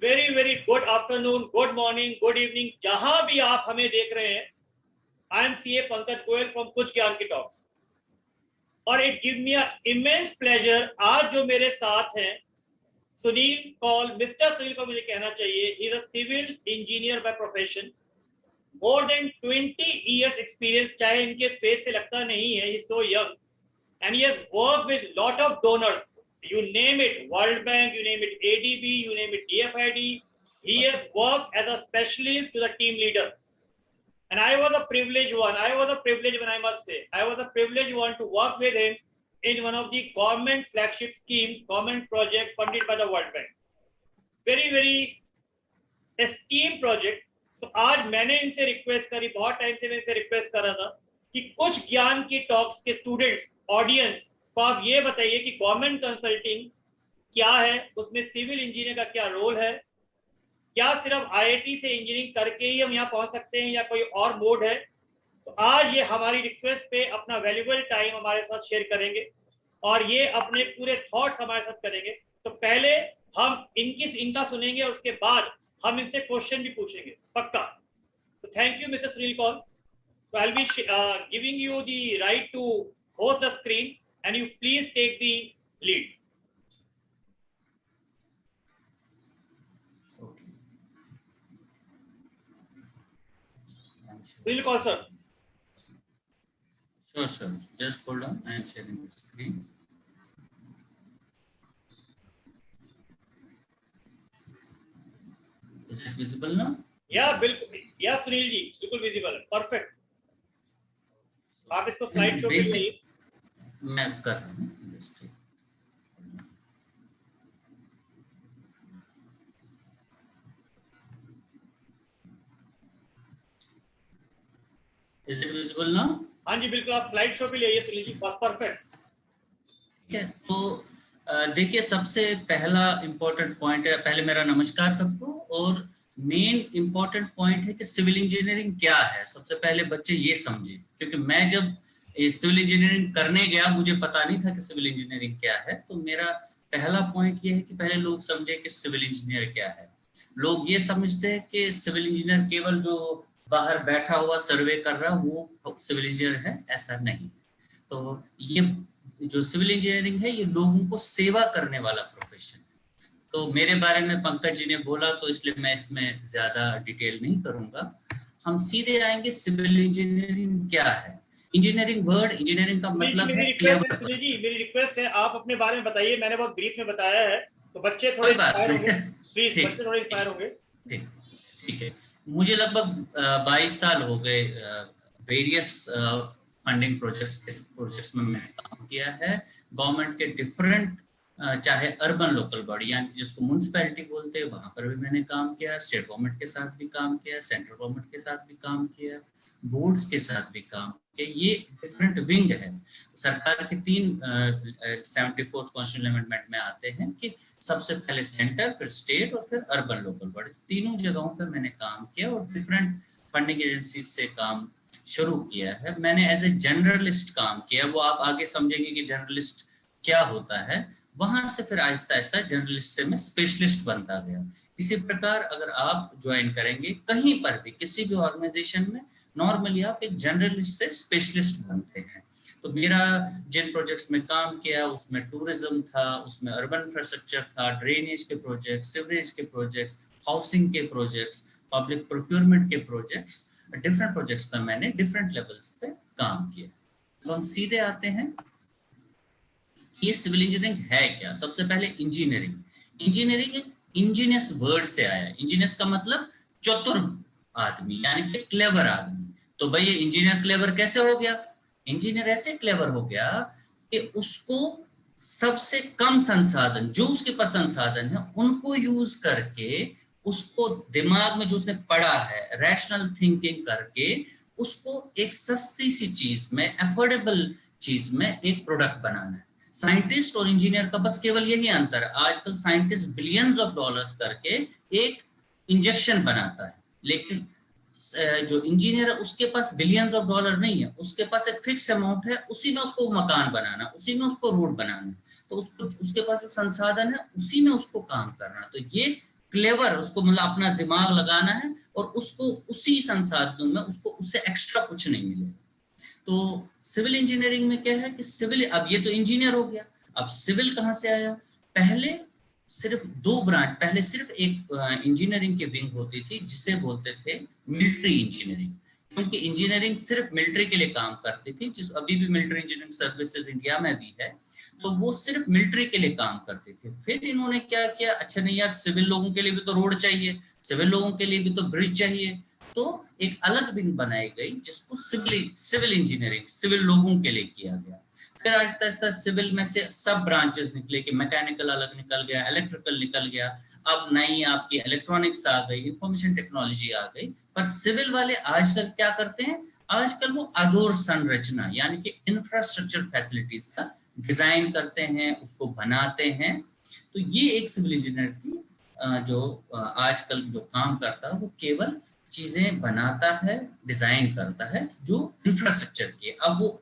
Very very good afternoon, good morning, good evening, जहां भी आप हमें देख रहे हैं। I am CA Pankaj Goyal from कुछ ज्ञान की टॉक्स, और it give me immense pleasure. आज जो मेरे साथ हैं सुनील कौल, मिस्टर सुनील को मुझे कहना चाहिए, he is a civil engineer by profession, more than 20 years experience, चाहे इनके फेस से लगता नहीं है, he is so young, and he has worked with lot of donors. You name it, World Bank, you name it ADB, you name it DFID. He has worked as a specialist to the team leader. And I was a privileged one. I must say. I was a privileged one to work with him in one of the government flagship schemes, government project funded by the World Bank. Very, very esteemed project. So आज मैंने इनसे request करी, बहुत time से मैं इनसे request कर रहा था कि कुछ ज्ञान की टॉक्स के स्टूडेंट्स, ऑडियंस को आप ये बताइए कि गवर्नमेंट कंसल्टिंग क्या है, उसमें सिविल इंजीनियर का क्या रोल है, क्या सिर्फ आईआईटी से इंजीनियरिंग करके ही हम यहाँ पहुंच सकते हैं या कोई और मोड है। तो आज ये हमारी रिक्वेस्ट पे अपना वैल्यूबल टाइम हमारे साथ शेयर करेंगे और ये अपने पूरे थॉट्स हमारे साथ करेंगे। तो पहले हम इनका सुनेंगे और उसके बाद हम इनसे क्वेश्चन भी पूछेंगे पक्का। तो thank you mister Sunil Kaul. So I'll be giving you the right to host the screen, and you please take the lead. Okay. Will call sir. Sure, sir. Just hold on. I am sharing the screen. Is it visible now? Yeah, बिल्कुल। Yeah, Sunil ji, बिल्कुल visible है। Perfect. आप इसको slide show पे लाइए। मैं कर रहा हूँ। Is it visible now? हाँ जी बिल्कुल, आप स्लाइड शो पे लाइए सुनील जी। परफेक्ट। ठीक है, तो देखिए सबसे पहला इम्पोर्टेंट पॉइंट है, पहले मेरा नमस्कार सबको, और मेन इम्पोर्टेंट पॉइंट है कि सिविल इंजीनियरिंग क्या है। सबसे पहले बच्चे ये समझे, क्योंकि मैं जब सिविल इंजीनियरिंग करने गया मुझे पता नहीं था कि सिविल इंजीनियरिंग क्या है। तो मेरा पहला पॉइंट ये है कि पहले लोग समझे कि सिविल इंजीनियर क्या है। लोग ये समझते हैं कि सिविल इंजीनियर केवल जो बाहर बैठा हुआ सर्वे कर रहा वो सिविल इंजीनियर है, ऐसा नहीं। तो ये जो सिविल इंजीनियरिंग है ये लोगों को सेवा करने वाला प्रोफेशन है। तो मेरे बारे में पंकज जी ने बोला तो इसलिए मैं इसमें ज्यादा डिटेल नहीं करूंगा। हम सीधे आएंगे सिविल इंजीनियरिंग क्या है। इंजीनियरिंग वर्ड, इंजीनियरिंग का मतलब है क्लेवर। मेरी रिक्वेस्ट है आप अपने बारे में बताइए, मैंने बहुत ब्रीफ में बताया है तो बच्चे थोड़े इंस्पायर होंगे। प्लीज बच्चे थोड़े इंस्पायर होंगे। ठीक है, मुझे लगभग 22 साल हो गए वेरियस फंडिंग प्रोजेक्ट्स में मैंने काम किया है। गवर्नमेंट के डिफरेंट, चाहे अर्बन लोकल बॉडी यानी जिसको म्युनिसिपैलिटी बोलते हैं वहां पर भी मैंने काम किया, स्टेट गवर्नमेंट के साथ भी काम किया, सेंट्रल गवर्नमेंट के साथ भी काम किया, बोर्ड्स के साथ भी काम किया। ये डिफरेंट विंग है। सरकार के 74th कॉन्स्टिट्यूशनल अमेंडमेंट में आते हैं कि सबसे पहले सेंटर, फिर स्टेट और फिर अर्बन लोकल बॉडी, तीनों जगहों पर मैंने काम किया और डिफरेंट फंडिंग एजेंसी से काम शुरू किया है। मैंने एज ए जनरलिस्ट काम किया, वो आप आगे समझेंगे कि जनरलिस्ट क्या होता है। वहां से फिर आहिस्ता आहिस्ता जर्नलिस्ट से मैं स्पेशलिस्ट बनता गया। इसी प्रकार अगर आप ज्वाइन करेंगे कहीं पर भी किसी भी ऑर्गेनाइजेशन में, नॉर्मली आप एक जर्नलिस्ट से स्पेशलिस्ट बनते हैं। तो मेरा जिन प्रोजेक्ट्स में काम किया उसमें टूरिज्म था, उसमें अर्बन इंफ्रास्ट्रक्चर था, ड्रेनेज के प्रोजेक्ट्स, सीवरेज के प्रोजेक्ट्स, हाउसिंग के प्रोजेक्ट्स, पब्लिक प्रोक्योरमेंट के प्रोजेक्ट्स, डिफरेंट प्रोजेक्ट्स पर मैंने डिफरेंट लेवल्स पे काम किया। तो हम सीधे आते हैं ये सिविल इंजीनियरिंग है क्या। सबसे पहले इंजीनियरिंग एक इंजीनियस वर्ड से आया है। इंजीनियस का मतलब चतुर आदमी यानी कि क्लेवर आदमी। तो भाई ये इंजीनियर क्लेवर कैसे हो गया? इंजीनियर ऐसे क्लेवर हो गया कि उसको सबसे कम संसाधन, जो उसके पास संसाधन है उनको यूज करके, उसको दिमाग में जो उसने पढ़ा है रैशनल थिंकिंग करके, उसको एक सस्ती सी चीज में, अफोर्डेबल चीज में एक प्रोडक्ट बनाना है। साइंटिस्ट और इंजीनियर का बस केवल यही अंतर है। आजकल साइंटिस्ट बिलियंस ऑफ डॉलर्स करके एक इंजेक्शन बनाता है, लेकिन जो इंजीनियर है उसके पास बिलियंस ऑफ डॉलर नहीं है, उसके पास एक फिक्स अमाउंट है, उसी में उसको मकान बनाना, उसी में उसको रोड बनाना, तो उसको उसके पास जो संसाधन है उसी में उसको काम करना। तो ये क्लेवर, उसको मतलब अपना दिमाग लगाना है और उसको उसी संसाधनों में उसको उससे एक्स्ट्रा कुछ नहीं मिलेगा। तो सिविल इंजीनियरिंग में क्या है कि सिविल, अब ये तो इंजीनियर हो गया, अब सिविल कहाँ से आया? पहले सिर्फ दो ब्रांच, पहले सिर्फ एक इंजीनियरिंग की विंग होती थी जिसे बोलते थे मिलिट्री इंजीनियरिंग, क्योंकि इंजीनियरिंग सिर्फ मिलिट्री के लिए काम करती थी, जिस अभी भी मिलिट्री इंजीनियरिंग सर्विसेज इंडिया में भी है, तो वो सिर्फ मिलिट्री के लिए काम करते थे। फिर इन्होंने क्या किया, अच्छा नहीं यार, सिविल लोगों के लिए भी तो रोड चाहिए, सिविल लोगों के लिए भी तो ब्रिज चाहिए, तो एक अलग विंग बनाई गई जिसको सिविल इंजीनियरिंग, सिविल लोगों के लिए किया गया। फिर आहिस्ता आहिस्ता सिविल में से सब ब्रांचेस निकले कि मैकेनिकल अलग निकल गया, इलेक्ट्रिकल निकल गया, अब नई आपकी इलेक्ट्रॉनिक्स आ गई, इंफॉर्मेशन टेक्नोलॉजी आ गई। पर सिविल वाले आजकल क्या करते हैं, आजकल वो अधूर संरचना यानी कि इंफ्रास्ट्रक्चर फैसिलिटीज का डिजाइन करते हैं, उसको बनाते हैं। तो ये एक सिविल इंजीनियर की जो आजकल जो काम करता है वो केवल चीजें बनाता है, डिजाइन करता है जो इंफ्रास्ट्रक्चर की है। अब वो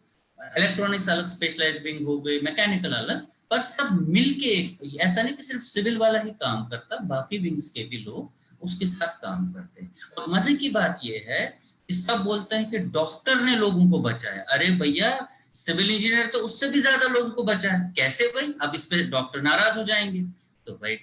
इलेक्ट्रॉनिक्स अलग स्पेशलाइज्ड विंग हो गई, मैकेनिकल अलग, पर सब मिलके, ऐसा नहीं कि सिर्फ सिविल वाला ही काम करता, बाकी विंग्स के भी लोग उसके साथ काम करते हैं। और मजे की बात यह है कि सब बोलते हैं कि डॉक्टर ने लोगों को बचाया। अरे भैया, सिविल इंजीनियर तो उससे भी ज्यादा लोगों को बचाया। कैसे भाई? अब इस पे डॉक्टर नाराज हो जाएंगे। तो भाई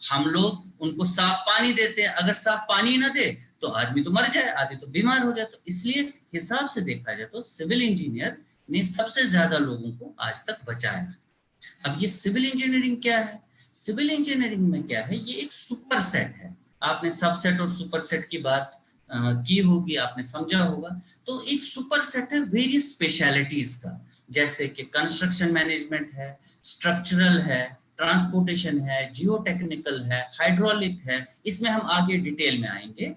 हम लोग उनको साफ पानी देते हैं, अगर साफ पानी ना दे तो आदमी तो मर जाए, आदमी तो बीमार हो जाए। तो इसलिए हिसाब से देखा जाए तो सिविल इंजीनियर ने सबसे ज्यादा लोगों को आज तक बचाया। अब ये सिविल इंजीनियरिंग क्या है? सिविल इंजीनियरिंग में क्या है, ये एक सुपर सेट है। आपने सबसेट और सुपर सेट की बात की होगी, आपने समझा होगा। तो एक सुपर सेट है वेरियस स्पेशलिटीज का, जैसे कि कंस्ट्रक्शन मैनेजमेंट है, स्ट्रक्चरल है, ट्रांसपोर्टेशन है, जियो टेक्निकल है, हाइड्रोलिक है। इसमें हम आगे डिटेल में आएंगे।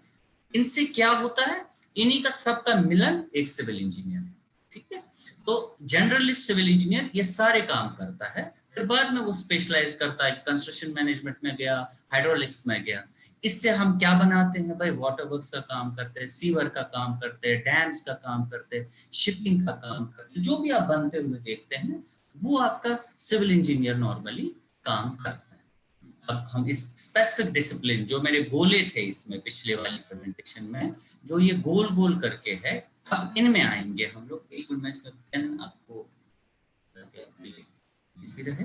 इनसे क्या होता है, इन्हीं का सबका मिलन एक सिविल इंजीनियर है। ठीक है, तो जनरलिस्ट सिविल इंजीनियर ये सारे काम करता है, फिर बाद में वो स्पेशलाइज करता है, कंस्ट्रक्शन मैनेजमेंट में गया, हाइड्रोलिक्स में गया। इससे हम क्या बनाते हैं भाई, वाटर वर्क्स का काम करते हैं, सीवर का काम करते हैं, डैम्स का काम करते हैं, शिपिंग का काम करते हैं। जो भी आप बनते हुए देखते हैं वो आपका सिविल इंजीनियर नॉर्मली काम करता है। अब हम इस स्पेसिफिक डिसिप्लिन, जो मेरे गोले थे इसमें पिछले वाली प्रेजेंटेशन में, जो ये गोल गोल करके है, अब इनमें आएंगे हम लोग। एक मिनट में इसमें पेन आपको इसी रहे।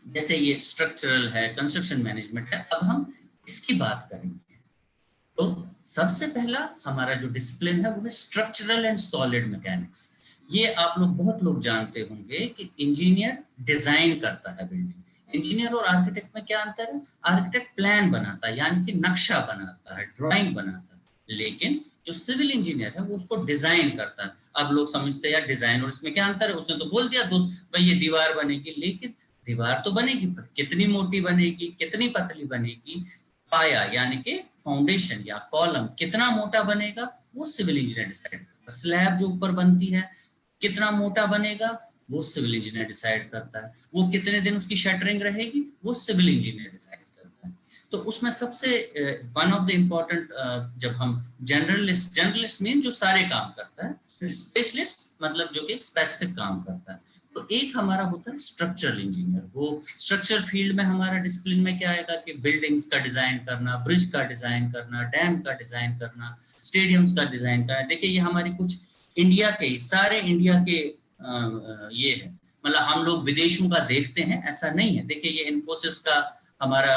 जैसे ये स्ट्रक्चरल है, कंस्ट्रक्शन मैनेजमेंट है, अब हम इसकी बात करेंगे। तो सबसे पहला हमारा जो डिसिप्लिन है वो है स्ट्रक्चरल एंड सॉलिड मैकेनिक्स। ये आप लोग बहुत लोग जानते होंगे कि इंजीनियर डिजाइन करता है बिल्डिंग। इंजीनियर और आर्किटेक्ट में क्या अंतर है? आर्किटेक्ट प्लान बनाता है यानी कि नक्शा बनाता है, ड्राइंग बनाता है, लेकिन जो सिविल इंजीनियर है वो उसको डिजाइन करता है। अब लोग समझते हैं यार डिजाइन और इसमें क्या अंतर है, उसने तो बोल दिया दोस्त भाई ये दीवार बनेगी, लेकिन दीवार तो बनेगी पर कितनी मोटी बनेगी, कितनी पतली बनेगी, पाया यानी कि फाउंडेशन या कॉलम कितना मोटा बनेगा वो सिविल इंजीनियर डिसाइड करता है। स्लैब जो ऊपर बनती है कितना मोटा बनेगा वो सिविल इंजीनियर डिसाइड करता है। वो कितने दिन उसकी शटरिंग रहेगी वो सिविल इंजीनियर डिसाइड करता है। तो उसमें सबसे वन ऑफ द इम्पोर्टेंट, जब हम जनरलिस्ट मीन जो सारे काम करता है, स्पेशलिस्ट मतलब जो कि स्पेसिफिक काम करता है। तो एक हमारा होता है स्ट्रक्चरल इंजीनियर। वो स्ट्रक्चर फील्ड में हमारा डिसिप्लिन में क्या आएगा कि बिल्डिंग्स का डिजाइन करना, ब्रिज का डिजाइन करना, डैम का डिजाइन करना, स्टेडियम्स का डिजाइन करना। देखिए ये हमारी कुछ इंडिया के, सारे इंडिया के ये है, मतलब हम लोग विदेशों का देखते हैं ऐसा नहीं है। देखिए ये इन्फोसिस का हमारा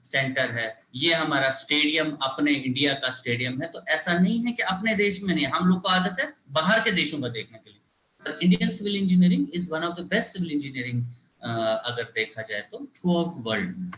सेंटर है, ये हमारा स्टेडियम अपने इंडिया का स्टेडियम है। तो ऐसा नहीं है कि अपने देश में नहीं, हम लोग को आदत है बाहर के देशों का देखने के लिए। Indian civil engineering is one of the best civil engineering अगर देखा जाए तो थ्रू आउट वर्ल्ड में।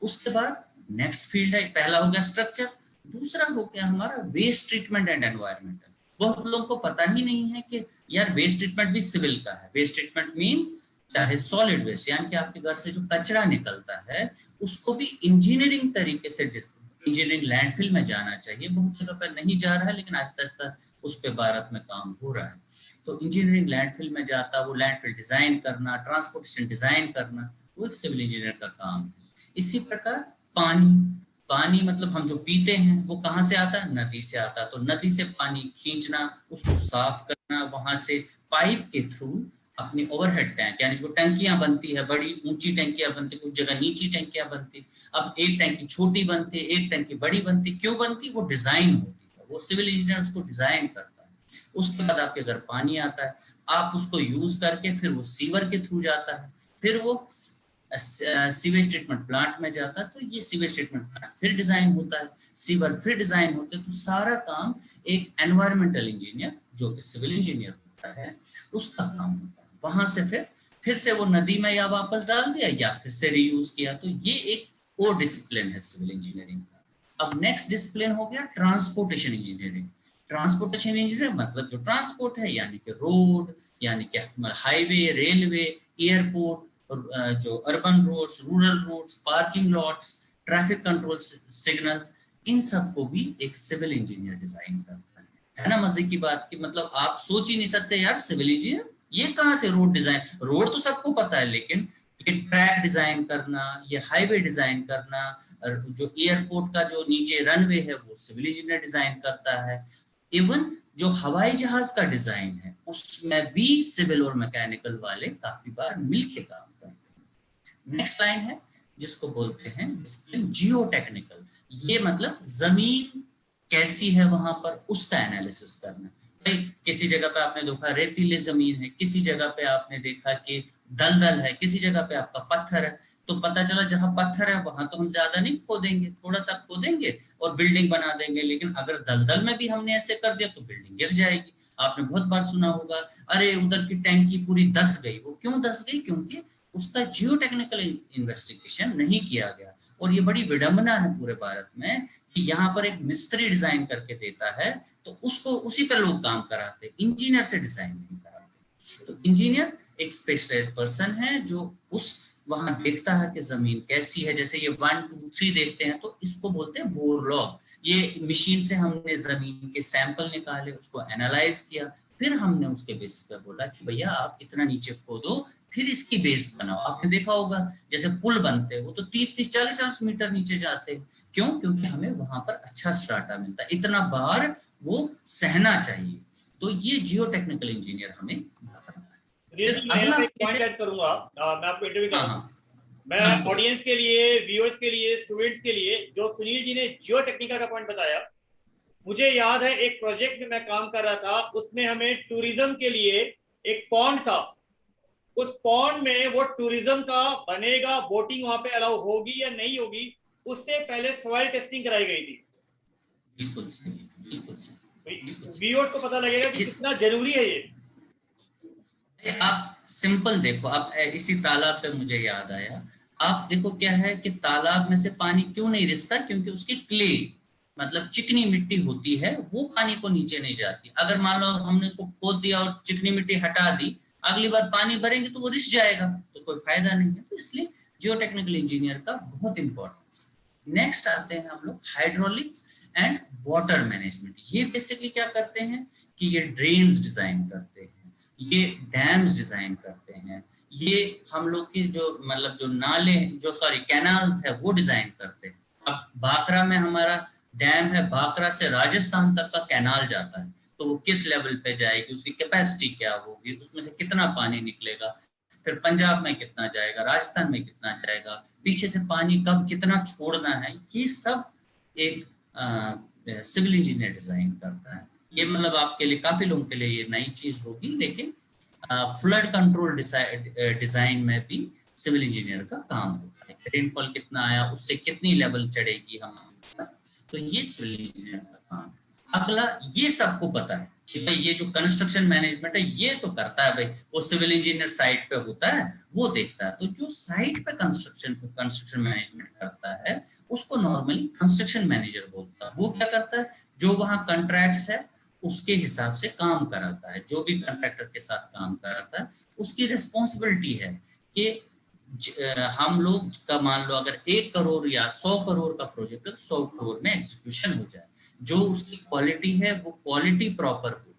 उसके बाद नेक्स्ट फील्ड है, पहला हो गया स्ट्रक्चर, दूसरा हो गया हमारा वेस्ट ट्रीटमेंट एंड एनवायरमेंटल। बहुत लोगों को पता ही नहीं है कि यार वेस्ट ट्रीटमेंट भी सिविल का है। वेस्ट ट्रीटमेंट मींस चाहे सॉलिड वेस्ट यानी कि आपके घर से जो कचरा निकलता है उसको भी इंजीनियरिंग तरीके से, इंजीनियरिंग लैंडफिल में जाना चाहिए। बहुत जगह पर नहीं जा रहा है लेकिन आहिस्ता आहिस्ता उस पर भारत में काम हो रहा है। तो इंजीनियरिंग लैंडफिल में जाता, वो लैंडफिल डिजाइन करना, ट्रांसपोर्टेशन डिजाइन करना, वो एक सिविल इंजीनियर का काम है। इसी प्रकार पानी मतलब हम जो पीते हैं वो कहाँ से आता है? नदी से आता है। तो नदी से पानी खींचना, उसको साफ करना, वहां से पाइप के थ्रू अपनी ओवरहेड टैंक, यानी जो टंकियां बनती है, बड़ी ऊंची टंकियां बनती, कुछ जगह नीची टंकियां बनती, अब एक टंकी छोटी बनती, एक टंकी बड़ी बनती, क्यों बनती? वो डिजाइन होती है, वो सिविल इंजीनियर उसको डिजाइन करता है। उसके बाद आपके घर पानी आता है, आप उसको यूज करके फिर वो सीवर के थ्रू जाता है, फिर वो सीवेज ट्रीटमेंट प्लांट में जाता है, तो ये सीवेज ट्रीटमेंट प्लांट फिर डिजाइन होता है, सीवर फिर डिजाइन होते हैं। तो सारा काम एक एनवायरमेंटल इंजीनियर जो कि सिविल इंजीनियर होता है उसका काम होता है। वहां से फिर से वो नदी में या वापस डाल दिया या फिर से रीयूज किया। तो ये एक और डिसिप्लिन है सिविल इंजीनियरिंग का। अब नेक्स्ट डिसिप्लिन हो गया ट्रांसपोर्टेशन इंजीनियरिंग। ट्रांसपोर्टेशन इंजीनियर मतलब जो ट्रांसपोर्ट है, यानी कि रोड, यानी कि हाईवे, रेलवे, एयरपोर्ट, जो urban roads, rural roads, parking lots, traffic control signals, इन सबको भी एक सिविल इंजीनियर डिजाइन करता है ना। मजे की बात की मतलब आप सोच ही नहीं सकते यार, सिविल इंजीनियर ये कहां से रोड डिजाइन, रोड तो सबको पता है, लेकिन ये ट्रैक डिजाइन करना, ये हाईवे डिजाइन करना, जो एयरपोर्ट का जो नीचे रनवे है वो सिविल इंजीनियर डिजाइन करता है। इवन जो हवाई जहाज का डिजाइन है उसमें भी सिविल और मैकेनिकल वाले काफी बार मिलके काम करते हैं। नेक्स्ट लाइन है जिसको बोलते हैं डिसिप्लिन जियो टेक्निकल। ये मतलब जमीन कैसी है वहां पर उसका एनालिसिस करना। भाई किसी जगह पे आपने देखा रेतीली जमीन है, किसी जगह पे आपने देखा कि दलदल है, किसी जगह पे आपका पत्थर है, तो पता चला जहां पत्थर है वहां तो हम ज्यादा नहीं खोदेंगे, थोड़ा सा खोदेंगे और बिल्डिंग बना देंगे। लेकिन अगर दलदल में भी हमने ऐसे कर दिया तो बिल्डिंग गिर जाएगी। आपने बहुत बार सुना होगा, अरे उधर की टैंकी पूरी धस गई। वो क्यों धस गई? क्योंकि उसका जियो टेक्निकल इन्वेस्टिगेशन नहीं किया गया। और ये बड़ी विडंबना है पूरे भारत में कि यहाँ पर एक मिस्त्री डिजाइन करके देता है तो उसको उसी पे लोग काम कराते, इंजीनियर से डिजाइन नहीं कराते। तो इंजीनियर एक स्पेशलाइज्ड पर्सन है जो उस वहां देखता है कि जमीन कैसी है। जैसे ये 1 2 3 देखते हैं तो इसको बोलते हैं बोर लॉग। ये मशीन से हमने जमीन के सैंपल निकाले, उसको एनालाइज किया, फिर हमने उसके बेसिस पे बोला कि भैया आप इतना नीचे खोदो, फिर इसकी बेस बनाओ। आपने देखा होगा जैसे पुल बनते हैं वो तो 30-40 मीटर नीचे जाते हैं। क्यों? क्योंकि हमें वहां पर अच्छा स्ट्राटा मिलता है, इतना बार वो सहना चाहिए। तो ये जियो टेक्निकल इंजीनियर हमें बताता है। सुधीर जी, मैं यहाँ अगला पे एक पॉइंट ऐड करूंगा। मैं आपको इंटरव्यू हाँ करूंगा। हाँ मैं हाँ ऑडियंस के लिए, व्यूअर्स के लिए, स्टूडेंट्स के लिए, जो सुनील जी ने जियो टेक्निका का पॉइंट बताया, मुझे याद है एक प्रोजेक्ट में मैं काम कर रहा था, उसमें हमें टूरिज्म के लिए एक पॉन्ड था। उस पॉन्ड में वो टूरिज्म का बनेगा, बोटिंग वहां पे अलाउ होगी या नहीं होगी, उससे पहले सॉइल टेस्टिंग कराई गई थी। बिल्कुल सही, बिल्कुल सही। व्यूअर्स को पता लगेगा कि कितना जरूरी है ये। आप सिंपल देखो, आप इसी तालाब पे मुझे याद आया, आप देखो क्या है कि तालाब में से पानी क्यों नहीं रिसता? क्योंकि उसकी क्ले मतलब चिकनी मिट्टी होती है, वो पानी को नीचे नहीं जाती। अगर मान लो हमने उसको खोद दिया और चिकनी मिट्टी हटा दी, अगली बार पानी भरेंगे तो वो रिस जाएगा, तो कोई फायदा नहीं है। तो इसलिए जियो टेक्निकल इंजीनियर का बहुत इंपॉर्टेंस। नेक्स्ट आते हैं हम लोग हाइड्रोलिक्स एंड वाटर मैनेजमेंट। ये बेसिकली क्या करते हैं कि ये ड्रेन्स डिजाइन करते हैं, ये डैम्स डिजाइन करते हैं, ये हम लोग की जो मतलब जो नाले जो सॉरी कैनाल्स है वो डिजाइन करते हैं। अब बाकरा में हमारा डैम है, बाकरा से राजस्थान तक का कैनाल जाता है, तो वो किस लेवल पे जाएगी, उसकी कैपेसिटी क्या होगी, उसमें से कितना पानी निकलेगा, फिर पंजाब में कितना जाएगा, राजस्थान में कितना जाएगा, पीछे से पानी कब कितना छोड़ना है, ये सब एक सिविल इंजीनियर डिजाइन करता है। ये मतलब आपके लिए, काफी लोगों के लिए ये नई चीज होगी, लेकिन फ्लड कंट्रोल डिजाइन में भी सिविल इंजीनियर का काम होता है। रेनफॉल कितना आया, उससे कितनी लेवल चढ़ेगी हमारे, तो ये सिविल इंजीनियर का काम। अगला, ये सबको पता है कि भाई ये जो कंस्ट्रक्शन मैनेजमेंट है ये तो करता है भाई, वो सिविल इंजीनियर साइट पे होता है वो देखता है। तो जो साइट पे कंस्ट्रक्शन मैनेजमेंट करता है उसको नॉर्मली कंस्ट्रक्शन मैनेजर बोलता है। वो क्या करता है, जो वहां कॉन्ट्रैक्ट्स है उसके हिसाब से काम कराता है, जो भी कॉन्ट्रैक्टर के साथ काम कराता है उसकी रिस्पॉन्सिबिलिटी है कि हम लोग का मान लो अगर 1 करोड़ या 100 करोड़ का प्रोजेक्ट है तो 100 करोड़ में एग्जीक्यूशन हो जाए, जो उसकी क्वालिटी है वो क्वालिटी प्रॉपर हो,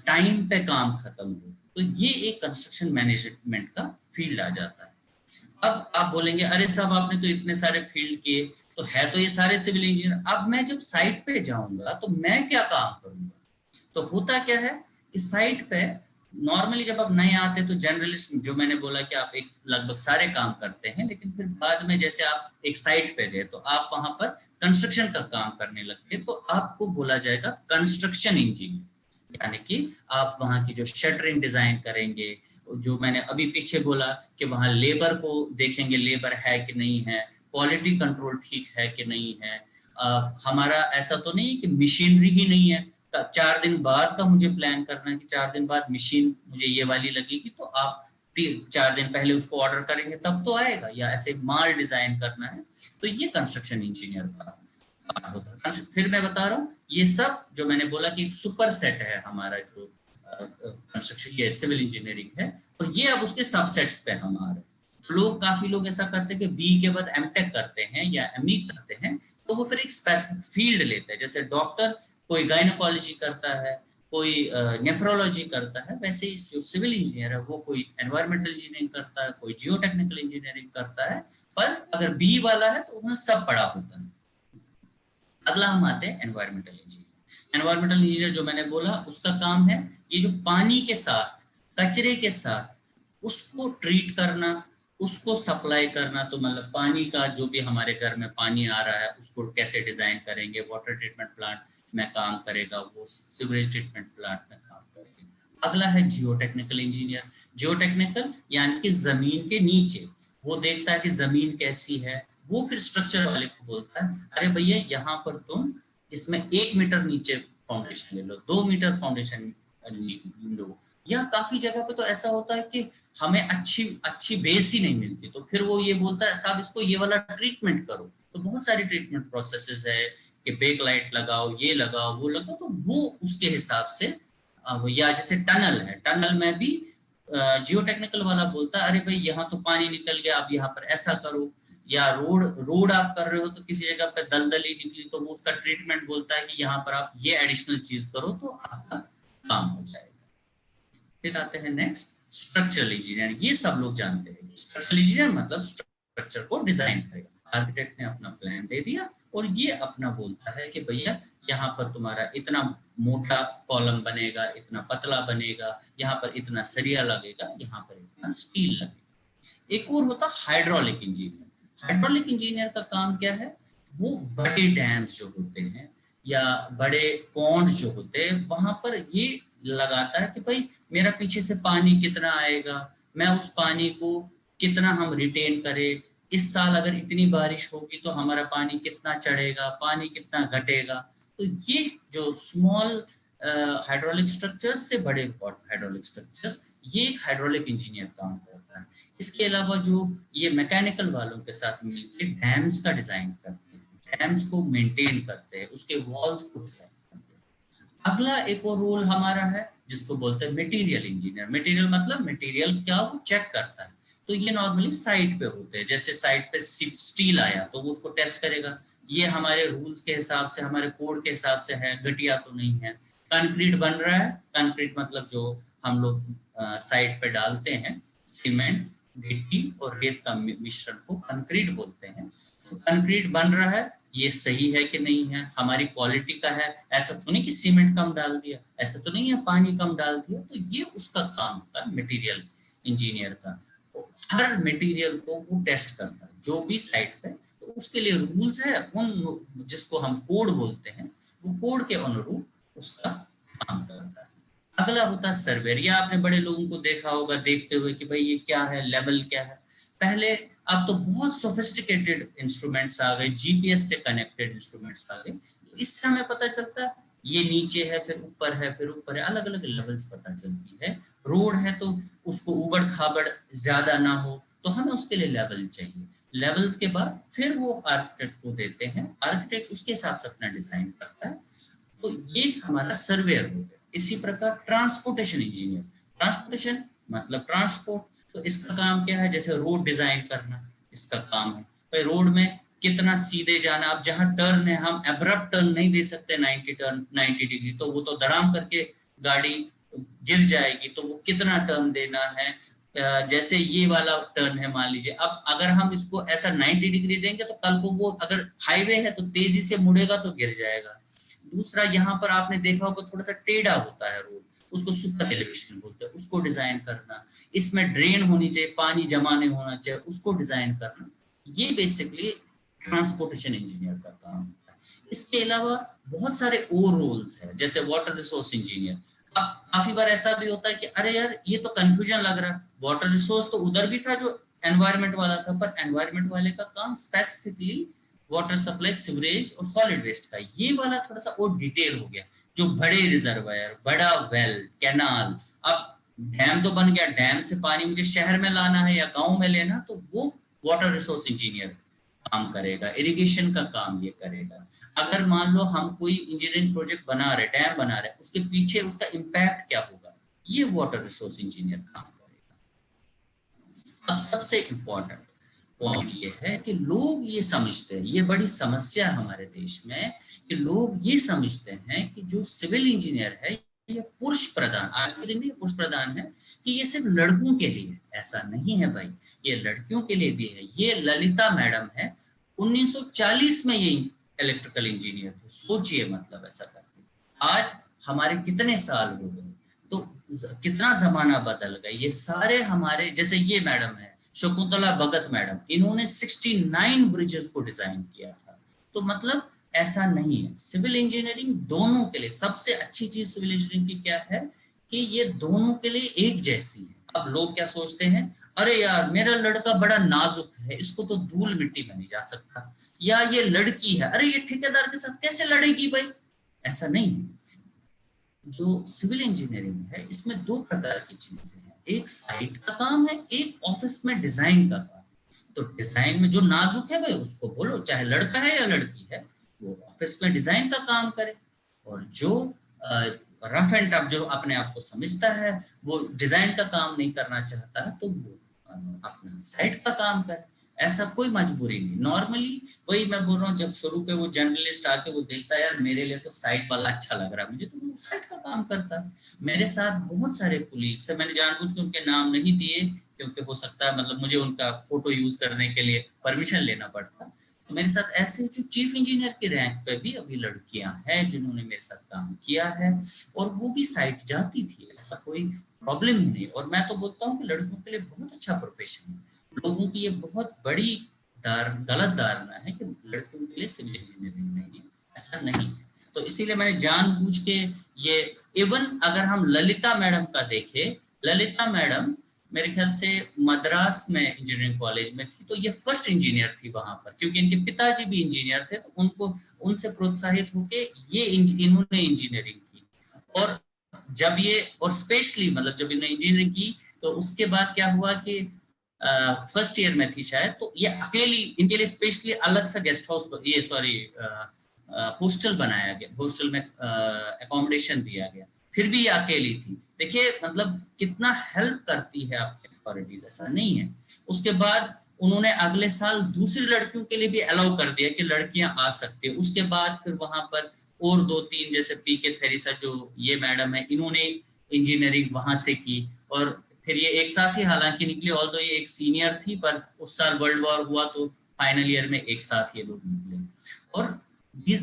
टाइम पे काम खत्म हो। तो ये एक कंस्ट्रक्शन मैनेजमेंट का फील्ड आ जाता है। अब आप बोलेंगे अरे साहब आपने तो इतने सारे फील्ड किए, तो है तो ये सारे सिविल इंजीनियर, अब मैं जब साइट पे जाऊंगा तो मैं क्या काम करूंगा? तो होता क्या है कि साइट पे नॉर्मली जब आप नए आते तो जनरलिस्ट, जो मैंने बोला कि आप एक लगभग सारे काम करते हैं, लेकिन फिर बाद में जैसे आप एक साइट पे गए तो आप वहां पर कंस्ट्रक्शन का काम करने लगते, तो आपको बोला जाएगा कंस्ट्रक्शन इंजीनियर। यानी कि आप वहां की जो शटरिंग डिजाइन करेंगे, जो मैंने अभी पीछे बोला कि वहां लेबर को देखेंगे, लेबर है कि नहीं है, क्वालिटी कंट्रोल ठीक है कि नहीं है। हमारा ऐसा तो नहीं कि मशीनरी ही नहीं है, 4 दिन बाद का मुझे प्लान करना है कि 4 दिन बाद मशीन मुझे ये वाली लगेगी, तो आप 4 दिन पहले उसको ऑर्डर करेंगे तब तो आएगा, या ऐसे माल डिजाइन करना है, तो ये कंस्ट्रक्शन इंजीनियर का पार्ट होता है। फिर मैं बता रहा हूँ, ये सब जो मैंने बोला कि एक सुपर सेट है हमारा जो कंस्ट्रक्शन, ये सिविल इंजीनियरिंग है, और ये अब उसके सबसेट्स पे हम आ रहे हैं। काफी लोग ऐसा करते हैं कि बी के बाद एमटेक करते हैं या एमई करते हैं, तो वो फिर एक स्पेसिफिक फील्ड लेते हैं। जैसे डॉक्टर कोई गायनोकोलॉजी करता है, कोई नेफ्रोलॉजी करता है, वैसे ही जो सिविल इंजीनियर है वो कोई एनवायरमेंटल इंजीनियरिंग करता है, कोई जियो टेक्निकल इंजीनियरिंग करता है। पर अगर बी वाला है तो उसमें सब पढ़ा होता है। अगला हम आते हैं एनवायरमेंटल इंजीनियर। एनवायरमेंटल इंजीनियर जो मैंने बोला, उसका काम है ये जो पानी के साथ, कचरे के साथ उसको ट्रीट करना, उसको सप्लाई करना। तो मतलब पानी का जो भी हमारे घर में पानी आ रहा है उसको कैसे डिजाइन करेंगे, वाटर ट्रीटमेंट प्लांट में काम करेगा, वो सीवरेज ट्रीटमेंट प्लांट में काम करेगा। अगला है जियो टेक्निकल इंजीनियर। जियो टेक्निकल यानी कि जमीन के नीचे, वो देखता है कि जमीन कैसी है, वो फिर स्ट्रक्चर वाले को बोलता है अरे भैया यहाँ पर तुम इसमें 1 मीटर नीचे फाउंडेशन ले लो, 2 मीटर फाउंडेशन लो। या काफी जगह पे तो ऐसा होता है कि हमें अच्छी बेस ही नहीं मिलती, तो फिर वो ये बोलता है साहब इसको ये वाला ट्रीटमेंट करो। तो बहुत सारी ट्रीटमेंट प्रोसेसेस है कि बेक लाइट लगाओ, ये लगाओ, वो लगाओ, तो वो उसके हिसाब से या जैसे टनल है, टनल में भी जियो टेक्निकल वाला बोलता है अरे भाई यहाँ तो पानी निकल गया, अब यहाँ पर ऐसा करो। या रोड आप कर रहे हो तो किसी जगह पे दलदली निकली, तो वो उसका ट्रीटमेंट बोलता है कि यहाँ पर आप ये एडिशनल चीज करो तो आपका काम हो जाएगा। फिर आते हैं नेक्स्ट स्ट्रक्चरल इंजीनियर। ये सब लोग जानते हैं स्ट्रक्चरल इंजीनियर मतलब स्ट्रक्चर को डिजाइन करेगा। आर्किटेक्ट ने अपना प्लान दे दिया और ये अपना बोलता है कि भैया यहाँ पर तुम्हारा इतना मोटा कॉलम बनेगा, इतना पतला बनेगा, यहाँ पर इतना सरिया लगेगा, यहाँ पर इतना स्टील लगेगा। एक और होता हाइड्रोलिक इंजीनियर। हाइड्रोलिक इंजीनियर का काम क्या है, वो बड़े डैम्स जो होते हैं या बड़े पॉन्ड जो होते हैं वहां पर ये लगाता है कि भाई मेरा पीछे से पानी कितना आएगा, मैं उस पानी को कितना हम रिटेन करें, इस साल अगर इतनी बारिश होगी तो हमारा पानी कितना चढ़ेगा, पानी कितना घटेगा। तो ये जो स्मॉल हाइड्रोलिक स्ट्रक्चर्स से बड़े हाइड्रोलिक स्ट्रक्चर्स, ये एक हाइड्रोलिक इंजीनियर काम करता है। इसके अलावा जो ये मैकेनिकल वालों के साथ मिलकर डैम्स का डिजाइन करते हैं, डैम्स को मेंटेन करते हैं, उसके वॉल्स को डिजाइन करते हैं। अगला एक और रोल हमारा है जिसको बोलते हैं मटेरियल इंजीनियर। मटेरियल मतलब मटेरियल क्या, वो चेक करता है। तो ये नॉर्मली साइट पे होते हैं, जैसे साइट पे स्टील आया तो वो उसको टेस्ट करेगा, ये हमारे रूल्स के हिसाब से, हमारे कोड के हिसाब से है, घटिया तो नहीं है। कंक्रीट बन रहा है, कंक्रीट मतलब जो हम लोग साइट पे डालते हैं, सीमेंट, गिट्टी और रेत का मिश्रण को कंक्रीट बोलते हैं। तो कंक्रीट बन रहा है, ये सही है कि नहीं है, हमारी क्वालिटी का है, ऐसा तो नहीं कि सीमेंट कम डाल दिया, ऐसा तो नहीं है पानी कम डाल दिया। तो ये उसका काम होता है मटेरियल इंजीनियर का। हर मटेरियल को वो टेस्ट करता है जो भी साइट पे, तो उसके लिए रूल्स है, उन जिसको हम कोड बोलते हैं, वो कोड के अनुरूप उसका काम करता है। अगला होता है सर्वेयर। या आपने बड़े लोगों को देखा होगा देखते हुए कि भाई ये क्या है, लेवल क्या है। पहले अब तो बहुत सोफिस्टिकेटेड इंस्ट्रूमेंट्स आ गए, जीपीएस से कनेक्टेड इंस्ट्रूमेंट्स आ गए, तो इससे हमें पता चलता है ये नीचे है, फिर ऊपर है, फिर ऊपर है, अलग अलग लेवल्स पता चलती है। रोड है तो उसको उबड़ खाबड़ ज्यादा ना हो, तो हमें उसके लिए लेवल चाहिए। लेवल्स के बाद फिर वो आर्किटेक्ट को देते हैं, आर्किटेक्ट उसके हिसाब से अपना डिजाइन करता है। तो ये हमारा सर्वेयर हो गया। इसी प्रकार ट्रांसपोर्टेशन इंजीनियर, ट्रांसपोर्टेशन मतलब ट्रांसपोर्ट, तो इसका काम क्या है, जैसे रोड डिजाइन करना इसका काम है। भाई रोड में कितना सीधे जाना, अब जहां टर्न है हम एब्रप्ट टर्न नहीं दे सकते 90 डिग्री, तो वो तो धड़ाम करके गाड़ी गिर जाएगी, तो वो कितना टर्न देना है। जैसे ये वाला टर्न है मान लीजिए, अब अगर हम इसको ऐसा 90 डिग्री देंगे तो कल को वो अगर हाईवे है तो तेजी से मुड़ेगा तो गिर जाएगा। दूसरा, यहाँ पर आपने देखा होगा थोड़ा सा टेढ़ा होता है रोड, उसको सुपर एलिवेशन बोलते हैं, उसको डिजाइन करना, इसमें ड्रेन होनी चाहिए, पानी जमा नहीं होना चाहिए, उसको डिजाइन करना, ये बेसिकली ट्रांसपोर्टेशन इंजीनियर का काम होता है। इसके अलावा बहुत सारे और रोल्स हैं, जैसे वाटर रिसोर्स इंजीनियर। अब काफी बार ऐसा भी होता है कि अरे यार ये तो कंफ्यूजन लग रहा है, वाटर रिसोर्स तो उधर भी था जो एनवायरमेंट वाला था, पर एनवायरमेंट वाले का काम स्पेसिफिकली वाटर सप्लाई, सीवरेज और सॉलिड वेस्ट का, ये वाला थोड़ा सा और डिटेल हो गया, जो बड़े रिजर्वायर, बड़ा वेल, कैनाल, अब डैम तो बन गया, डैम से पानी मुझे शहर में लाना है या गांव में लेना, तो वो वाटर रिसोर्स इंजीनियर काम करेगा, इरिगेशन का काम ये करेगा। अगर मान लो हम कोई इंजीनियरिंग प्रोजेक्ट बना रहे, डैम बना रहे, उसके पीछे उसका इम्पैक्ट क्या होगा, ये वाटर रिसोर्स इंजीनियर काम करेगा। अब सबसे इंपॉर्टेंट पॉइंट ये है कि लोग ये समझते हैं, ये बड़ी समस्या है हमारे देश में, कि लोग ये समझते हैं कि जो सिविल इंजीनियर है ये पुरुष प्रधान, आज के दिन में पुरुष प्रधान है, कि ये सिर्फ लड़कों के लिए। ऐसा नहीं है भाई, ये लड़कियों के लिए भी है। ये ललिता मैडम है, 1940 में ये इलेक्ट्रिकल इंजीनियर थे, सोचिए मतलब ऐसा करके। आज हमारे कितने साल हो गए, तो कितना जमाना बदल गया। ये सारे हमारे, जैसे ये मैडम है शकुंतला भगत मैडम, इन्होंने 69 ब्रिजेस को डिजाइन किया था। तो मतलब ऐसा नहीं है, सिविल इंजीनियरिंग दोनों के लिए सबसे अच्छी चीज सिविल इंजीनियरिंग की क्या है कि ये दोनों के लिए एक जैसी है। अब लोग क्या सोचते हैं, अरे यार मेरा लड़का बड़ा नाजुक है, इसको तो धूल मिट्टी में नहीं जा सकता, या ये लड़की है, अरे ये ठेकेदार के साथ कैसे लड़ेगी भाई। ऐसा नहीं है। जो सिविल इंजीनियरिंग है इसमें दो प्रकार की चीजें हैं, एक साइट का काम है, एक ऑफिस में डिजाइन का काम है। तो डिजाइन में जो नाजुक है भाई उसको बोलो, चाहे लड़का है या लड़की है, वो ऑफिस में डिजाइन का काम करे। और जो रफ एंड टफ, जो अपने आप को समझता है, वो डिजाइन का काम नहीं करना चाहता है, तो वो अपना साइट का काम करे। ऐसा कोई मजबूरी नहीं। नॉर्मली वही मैं बोल रहा हूँ, जब शुरू पे वो जर्नलिस्ट आके वो देखता है यार मेरे लिए तो साइट वाला अच्छा लग रहा है, मुझे तो वो साइट का काम करता है। मेरे साथ बहुत सारे कोलीग्स है, मैंने जानबूझ के उनके नाम नहीं दिए क्योंकि हो सकता है मतलब मुझे उनका फोटो यूज करने के लिए परमिशन लेना पड़ता। तो मेरे साथ ऐसे जो चीफ इंजीनियर के रैंक पे भी अभी लड़कियां हैं जिन्होंने मेरे साथ काम किया है, और वो भी साइट जाती थी, ऐसा कोई प्रॉब्लम ही नहीं। और मैं तो बोलता हूँ कि लड़कियों के लिए बहुत अच्छा प्रोफेशन है। लोगों की ये बहुत बड़ी गलत धारणा है कि लड़कियों के लिए सिविल इंजीनियरिंग नहीं है, ऐसा नहीं है। तो इसीलिए मैंने जानबूझ के ये, इवन अगर हम ललिता मैडम का देखें, ललिता मैडम मेरे ख्याल से मद्रास में इंजीनियरिंग कॉलेज में थी, तो ये फर्स्ट इंजीनियर थी वहां पर, क्योंकि इनके पिताजी भी इंजीनियर थे, तो उनको उनसे प्रोत्साहित होके ये इन्होंने इंजीनियरिंग की। और जब ये, और स्पेशली मतलब जब इन्होंने इंजीनियरिंग की तो उसके बाद क्या हुआ कि फर्स्ट ईयर में थी शायद, तो ये अकेली, इनके लिए स्पेशली अलग सा गेस्ट हाउस, ये सॉरी हॉस्टल बनाया गया, हॉस्टल में अकोमोडेशन दिया गया, फिर भी ये अकेली थी। देखिए मतलब कितना हेल्प करती है आपकी अथॉरिटीज, ऐसा नहीं है। उसके बाद उन्होंने अगले साल दूसरी लड़कियों के लिए भी अलाउ कर दिया कि लड़कियां आ सकती है। उसके बाद फिर वहां पर और दो तीन, जैसे पीके थेरेसा जो ये मैडम है, इन्होंने इंजीनियरिंग वहां से की, और फिर ये एक साथ ही हालांकि निकले, ऑल्दो ये एक सीनियर थी, पर उस साल वर्ल्ड वॉर हुआ तो फाइनल ईयर में एक साथ ये लोग निकले। और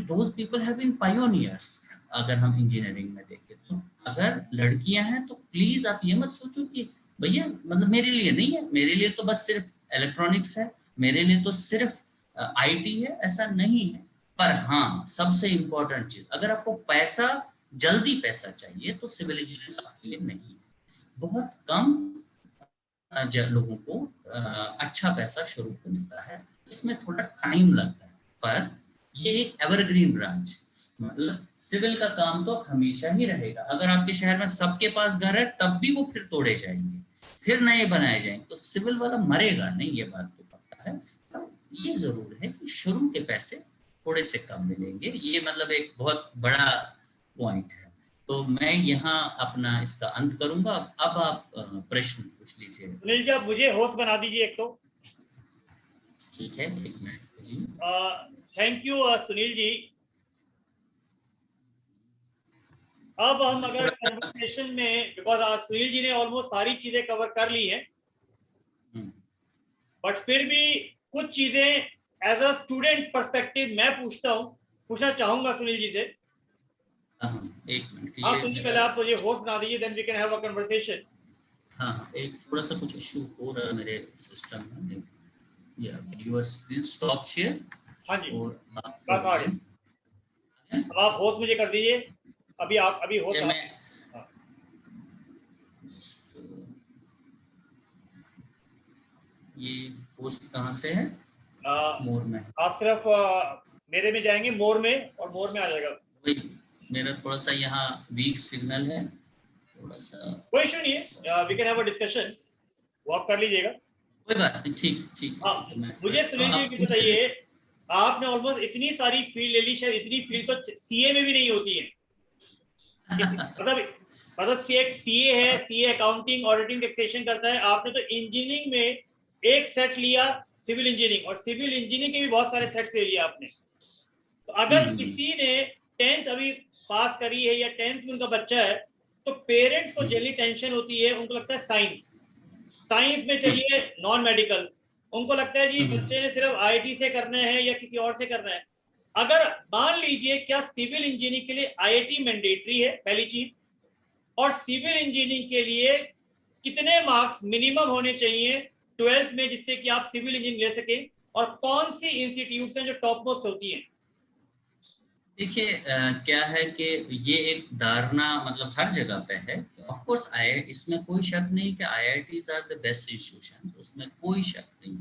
those people have been pioneers। अगर हम इंजीनियरिंग में देखें तो अगर लड़कियां हैं तो प्लीज आप ये मत सोचो कि भैया मतलब मेरे लिए नहीं है, मेरे लिए तो बस सिर्फ इलेक्ट्रॉनिक्स है, मेरे लिए तो सिर्फ आईटी है, ऐसा नहीं है। पर हाँ, सबसे इंपॉर्टेंट चीज, अगर आपको पैसा, जल्दी पैसा चाहिए तो सिविल इंजीनियरिंग आपके लिए नहीं है। बहुत कम लोगों को अच्छा पैसा शुरू को मिलता है, इसमें थोड़ा टाइम लगता है, पर ये एक एवरग्रीन ब्रांच, मतलब सिविल का काम तो हमेशा ही रहेगा। अगर आपके शहर में सबके पास घर है तब भी वो फिर तोड़े जाएंगे, फिर नए बनाए जाएंगे, तो सिविल वाला मरेगा नहीं, ये बात तो पक्का है। पर ये जरूर है कि शुरू के पैसे थोड़े से कम मिलेंगे, ये मतलब एक बहुत बड़ा पॉइंट है। तो मैं यहाँ अपना इसका अंत करूंगा। अब आप प्रश्न पूछ लीजिए। सुनील जी, आप मुझे होस्ट बना दीजिए एक तो। ठीक है, एक मिनट जी। Thank you Sunil ji. अब हम अगर कन्वर्सेशन में, बिकॉज सुनील जी ने ऑलमोस्ट सारी चीजें कवर कर ली हैं, बट फिर भी कुछ चीजें एज अ स्टूडेंट पर्सपेक्टिव मैं पूछना चाहूंगा सुनील जी से। एक मिनट हाँ ये सुनिए, मेरा, पहले आप मुझे होस्ट बना दीजिए, then we can have a conversation. हाँ एक थोड़ा सा कुछ इशू हो रहा है मेरे सिस्टम में। या यूर स्क्रीन स्टॉप शेयर हाँ जी, और आप बस आ गया। अब आप होस्ट मुझे कर दीजिए, अभी आप अभी होस्ट ये आप। मैं हाँ। ये पोस्ट कहाँ से है? मोर में आप सिर्फ मेरे में जाएंगे, मोर में, और मोर में आ जाएगा। वही, मेरा थोड़ा सा यहाँ वीक सिग्नल है थोड़ा सा। कोई इशू नहीं है, we can have a discussion, वो आप कर लीजिएगा। कोई बात नहीं, ठीक ठीक हाँ, ठीक है, मैं मुझे करता हूँ, सुनील जी आप भी पूछ बताइए, लीजिए। आपने ऑलमोस्ट इतनी सारी फील्ड ले ली, शायद इतनी फील्ड तो सीए में भी नहीं होती है। मतलब सीए है, सीए अकाउंटिंग ऑडिटिंग टैक्सेशन करता है, आपने तो इंजीनियरिंग में एक सेट लिया सिविल इंजीनियरिंग, और सिविल इंजीनियरिंग के भी बहुत सारे सेट्स ले लिया आपने। तो अगर किसी ने 10th अभी पास करी है या 10th में उनका बच्चा है, तो पेरेंट्स को जनरली टेंशन होती है, उनको लगता है साइंस में चलिए, नॉन मेडिकल, उनको लगता है जी बच्चे ने सिर्फ आईटी से करना है या किसी और से करना है। अगर मान लीजिए, क्या सिविल इंजीनियरिंग के लिए आईआईटी मैंडेटरी है, पहली चीज, और सिविल इंजीनियरिंग के लिए कितने मार्क्स मिनिमम होने चाहिए 12th में जिससे कि आप सिविल इंजीनियरिंग ले सके, और कौन सी इंस्टीट्यूट हैं जो टॉप मोस्ट होती हैं? देखिए क्या है कि ये एक धारणा मतलब हर जगह पे है। ऑफ कोर्स आई इसमें कोई शक नहीं कि IITs are the best institution, उसमें कोई शक नहीं।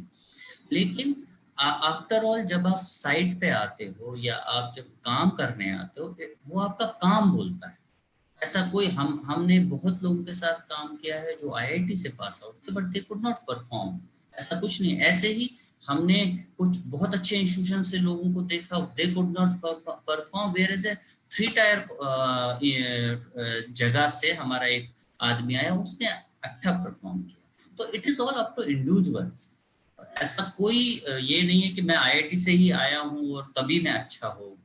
लेकिन आफ्टर ऑल जब आप साइट पे आते हो या आप जब काम करने आते हो, वो आपका काम बोलता है। ऐसा कोई हमने बहुत लोगों के साथ काम किया है जो आईआईटी से पास आउट थे but they could not perform. ऐसा कुछ नहीं, ऐसे ही हमने कुछ बहुत अच्छे इंस्टीट्यूशन से लोगों को देखा, they could not perform, where is a 3 tier जगह से हमारा एक आदमी आया, उसने अच्छा परफॉर्म किया। तो it is all up to individuals. ऐसा कोई ये नहीं है कि मैं आईआईटी से ही आया हूँ और तभी मैं अच्छा हो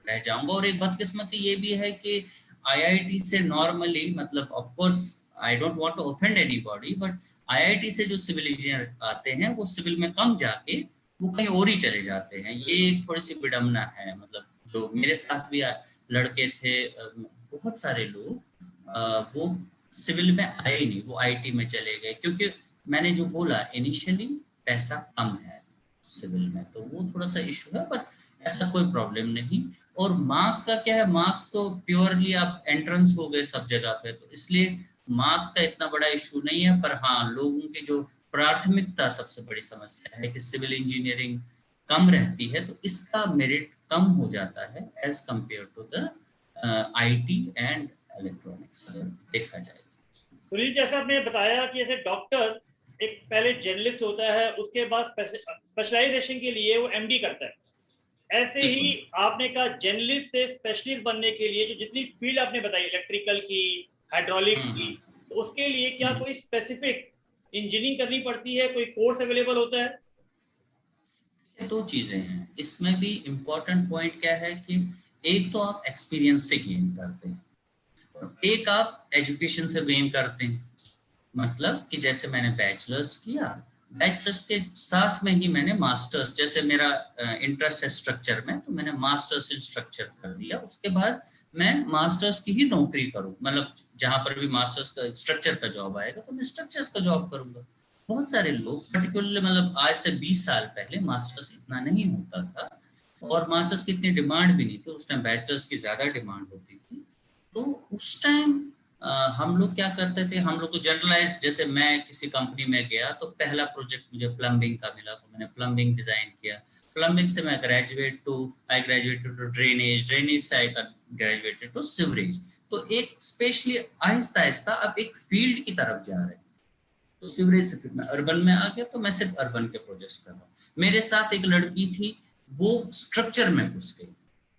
रह जाऊंगा। और एक बदकिस्मती ये भी है कि आईआईटी से नॉर्मली मतलब of course I don't want to offend anybody, but IIT से जो सिविल इंजीनियर आते हैं वो सिविल में कम जाके वो कहीं और ही चले जाते हैं। ये एक थोड़ी सी विडम्बना है। मतलब जो मेरे साथ भी लड़के थे, बहुत सारे लोग वो सिविल में आए ही नहीं, वो आईटी में चले गए, क्योंकि मैंने जो बोला इनिशियली पैसा कम है सिविल में, तो वो थोड़ा सा इशू है, बट ऐसा कोई प्रॉब्लम नहीं। और मार्क्स का क्या है, मार्क्स तो प्योरली आप एंट्रेंस हो गए सब जगह पे, तो इसलिए मार्क्स का इतना बड़ा इशू नहीं है। पर हाँ, लोगों की जो प्राथमिकता सबसे बड़ी समस्या है कि सिविल इंजीनियरिंग कम रहती है, तो इसका मेरिट कम हो जाता है as compare to the IT and electronics देखा जाए। सुनील, जैसा आपने बताया कि जैसे डॉक्टर एक पहले जर्नलिस्ट होता है, उसके बाद स्पेशलाइजेशन के लिए वो एमडी करता है, ऐसे ही आपने कहा जर्नलिस्ट से स्पेशलिस्ट बनने के लिए जो जितनी फील्ड आपने बताई, इलेक्ट्रिकल की, हाइड्रोलिक की, तो उसके लिए क्या कोई स्पेसिफिक इंजीनियरिंग करनी पड़ती है, कोई कोर्स अवेलेबल होता है? दो चीजें हैं इसमें भी। इम्पोर्टेंट पॉइंट क्या है कि एक तो आप एक्सपीरियंस से गेन करते हैं, एक आप एजुकेशन से गेन करते हैं। मतलब कि जैसे मैंने बैचलर्स किया, बैचलर्स के साथ में ही मैंने मास्टर्स, जैसे मेरा इंटरेस्ट है स्ट्रक्चर में, तो मैंने मास्टर्स इन स्ट्रक्चर कर दिया। उसके बाद मैं मास्टर्स की ही नौकरी करूँ, मतलब जहां पर भी मास्टर्स का स्ट्रक्चर का जॉब आएगा तो मैं स्ट्रक्चर्स का जॉब करूंगा। बहुत सारे लोग पर्टिकुलरली, मतलब आज से 20 साल पहले मास्टर्स इतना नहीं होता था और मास्टर्स की इतनी डिमांड भी नहीं थी, उस टाइम बैचलर्स की ज्यादा डिमांड होती थी। तो उस टाइम हम लोग क्या करते थे, हम लोग तो जनरलाइज, जैसे मैं किसी कंपनी में गया तो पहला प्रोजेक्ट मुझे प्लम्बिंग का मिला, तो मैंने प्लम्बिंग डिजाइन किया। प्लम्बिंग से मैं I graduated to drainage, drainage से आई ग्रेजुएटेड टू सीवरेज। तो एक स्पेशली आहिस्ता आहिस्ता अब एक फील्ड की तरफ जा रहे हैं। तो सीवरेज से फिर मैं अर्बन में आ गया, तो मैं सिर्फ अर्बन के प्रोजेक्ट्स कर रहा हूँ। मेरे साथ एक लड़की थी, वो स्ट्रक्चर में घुस गई,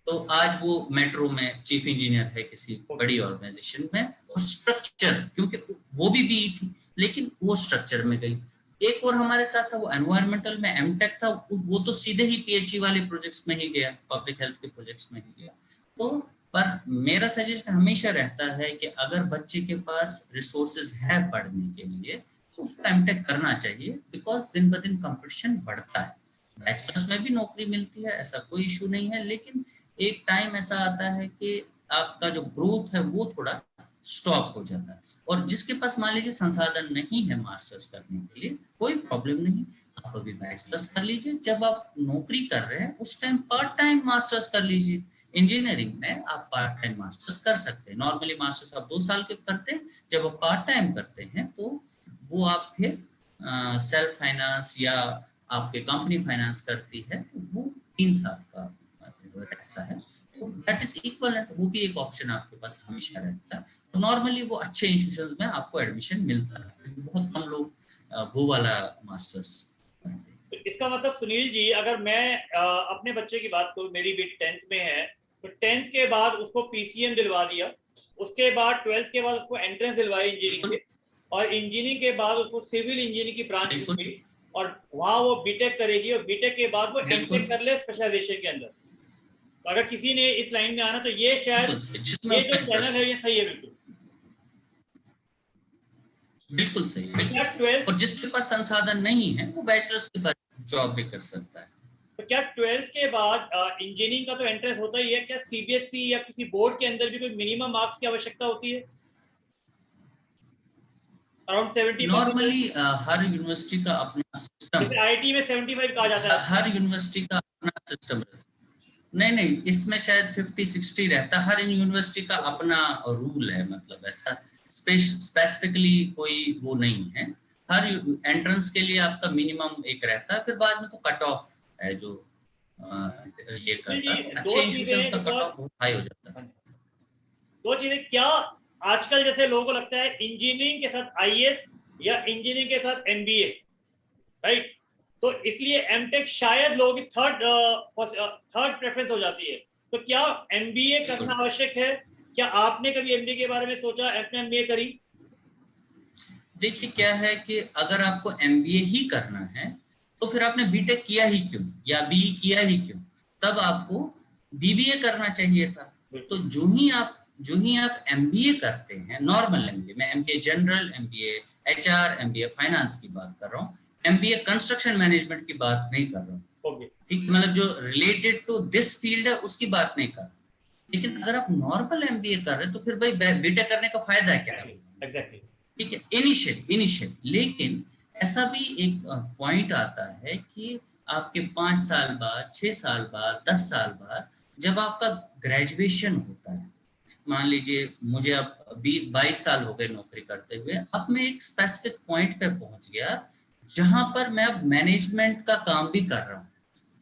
तो आज वो मेट्रो में चीफ इंजीनियर है किसी बड़ी ऑर्गेनाइजेशन में। और स्ट्रक्चर, क्योंकि वो भी बीई थी लेकिन वो स्ट्रक्चर में गई। एक और हमारे साथ था, वो एनवायरमेंटल में एमटेक था, वो तो सीधे ही पीएचई वाले प्रोजेक्ट्स में ही गया, पब्लिक हेल्थ के प्रोजेक्ट्स में ही गया। तो पर मेरा सजेशन हमेशा रहता है कि अगर बच्चे के पास रिसोर्सेज है पढ़ने के लिए तो उसको एमटेक करना चाहिए, बिकॉज दिन ब दिन कंपटीशन बढ़ता है। बैचलर्स में भी नौकरी मिलती है, ऐसा कोई इशू नहीं है, लेकिन एक टाइम ऐसा आता है कि आपका जो ग्रोथ है वो थोड़ा स्टॉप हो जाता है। और जिसके पास मान लीजिए संसाधन नहीं है मास्टर्स करने के लिए, कोई प्रॉब्लम नहीं, आप अभी बैचलर्स कर लीजिए। जब आप नौकरी कर रहे हैं उस टाइम पार्ट टाइम मास्टर्स कर लीजिए। इंजीनियरिंग में आप पार्ट टाइम मास्टर्स कर सकते हैं। नॉर्मली मास्टर्स आप 2 साल के करते हैं, जब आप पार्ट टाइम करते हैं तो वो आप फिर सेल्फ फाइनेंस या आपके कंपनी फाइनेंस करती है, तो वो 3 साल का रहता है। तो दैट इज इक्वल, वो भी एक ऑप्शन आपके पास हमेशा रहता है। तो नॉर्मली वो अच्छे इंस्टीट्यूशंस में आपको एडमिशन मिलता है, बहुत कम लोग वो वाला मास्टर्स करते हैं। तो इसका मतलब सुनील जी, अगर मैं अपने बच्चे की बात करूं, मेरी बेटी 10th में है, तो 10th के बाद उसको पीसीएम दिलवा दिया, उसके बाद 12th के बाद उसको एंट्रेंस दिलवाई इंजीनियरिंग के, और इंजीनियरिंग के बाद उसको सिविल इंजीनियरिंग की ब्रांच मिली, और वहां वो बीटेक करेगी, और बीटेक के बाद वो एमटेक कर ले स्पेशलाइजेशन के अंदर। तो अगर किसी ने इस लाइन में आना, तो ये शायद ये जो चैनल है ये सही है। बिल्कुल सही, बिल्कुल। और जिसके पास संसाधन नहीं है वो बैचलर्स के बाद जॉब भी कर सकता है। तो क्या 12th के बाद इंजीनियरिंग का तो एंट्रेंस होता ही है, क्या सीबीएसई या किसी बोर्ड के अंदर भी कोई मिनिमम मार्क्स की आवश्यकता होती है? अराउंड 70%? नॉर्मली हर यूनिवर्सिटी का अपना सिस्टम, जैसे आईटी में 75 कहा जाता है। हर यूनिवर्सिटी का अपना सिस्टम रहता है। नहीं, इसमें शायद 50-60 रहता है। हर यूनिवर्सिटी का अपना रूल है, मतलब ऐसा स्पेसिफिकली कोई वो नहीं है। हर एंट्रेंस के लिए आपका मिनिमम एक रहता है, फिर बाद में तो कट ऑफ है जो ये करता है। अच्छे इंस्टीट्यूशंस का कट ऑफ बहुत हाई हो जाता है। दो चीजें, क्या आजकल जैसे लोगों को लगता है इंजीनियरिंग के साथ आईएएस या इंजीनियरिंग के साथ एमबीए, राइट? तो इसलिए एमटेक शायद लोगों की थर्ड प्रेफरेंस हो जाती है। तो क्या एमबीए करना आवश्यक है? क्या आपने कभी एमबीए के बारे में सोचा, आपने एमबीए करी? देखिए क्या है कि अगर आपको एमबीए ही करना है तो फिर आपने बीटेक किया ही क्यों या बीई किया ही क्यों? तब आपको बीबीए करना चाहिए था। तो जो ही आप एमबीए करते हैं, नॉर्मल एमबीए, मैं MBA general, MBA HR, MBA finance की बात कर रहा हूँ, एमबीए कंस्ट्रक्शन मैनेजमेंट की बात नहीं कर रहा हूँ। ठीक, मतलब जो रिलेटेड टू दिस फील्ड है उसकी बात नहीं कर रहा। लेकिन अगर आप नॉर्मल एमबीए कर रहे हैं तो फिर भाई बीटेक करने का फायदा क्या है? एग्जैक्टली, ठीक है, इनिशियल। लेकिन ऐसा भी एक पॉइंट आता है कि आपके 5 साल बाद, 6 साल बाद, 10 साल बाद जब आपका ग्रेजुएशन होता है, मान लीजिए मुझे अब 22 साल हो गए नौकरी करते हुए, अब मैं एक स्पेसिफिक पॉइंट पे पहुंच गया जहां पर मैं अब मैनेजमेंट का काम भी कर रहा हूँ,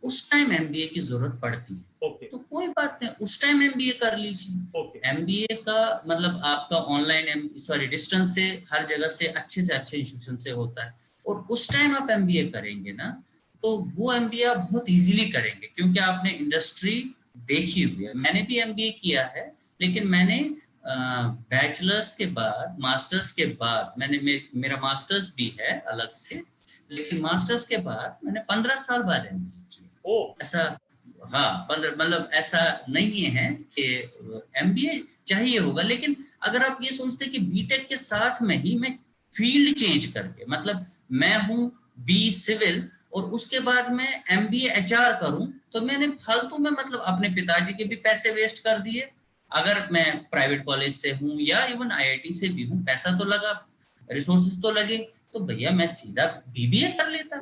उस टाइम एमबीए की जरूरत पड़ती है। तो कोई बात नहीं, उस टाइम एमबीए कर लीजिए। एमबीए का मतलब आपका ऑनलाइन डिस्टेंस से हर जगह से अच्छे इंस्टीट्यूशन से होता है, और उस टाइम आप एमबीए करेंगे ना तो वो एमबीए आप बहुत इजीली करेंगे, क्योंकि आपने इंडस्ट्री देखी हुई है। मैंने भी एमबीए किया है, लेकिन मैंने बैचलर्स के बाद, मास्टर्स के बाद, मेरा मास्टर्स भी है अलग से, लेकिन मास्टर्स के बाद मैंने 15 साल बाद एमबीए किया। ऐसा, हाँ 15, मतलब ऐसा नहीं है कि एमबीए चाहिए होगा। लेकिन अगर आप ये सोचते कि बीटेक के साथ में ही मैं फील्ड चेंज करके, मतलब मैं हूँ बी सिविल और उसके बाद मैं एमबीए एचआर करूं, तो मैंने फालतू में मतलब अपने पिताजी के भी पैसे वेस्ट कर दिए। अगर मैं प्राइवेट कॉलेज से हूँ या इवन आईआईटी से भी हूँ, पैसा तो लगा, रिसोर्सेज तो लगे, तो भैया मैं सीधा बीबीए कर लेता,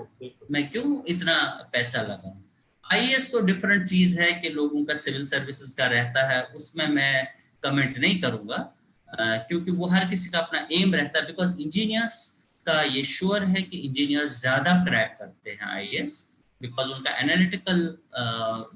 मैं क्यों इतना पैसा लगाऊं। आईएएस तो डिफरेंट चीज है कि लोगों का सिविल सर्विसेज का रहता है, उसमें मैं कमेंट नहीं करूंगा, क्योंकि वो हर किसी का अपना एम रहता है। बिकॉज इंजीनियर्स का ये श्योर है कि इंजीनियर्स ज्यादा क्रैक करते हैं आईएएस, बिकॉज उनका एनालिटिकल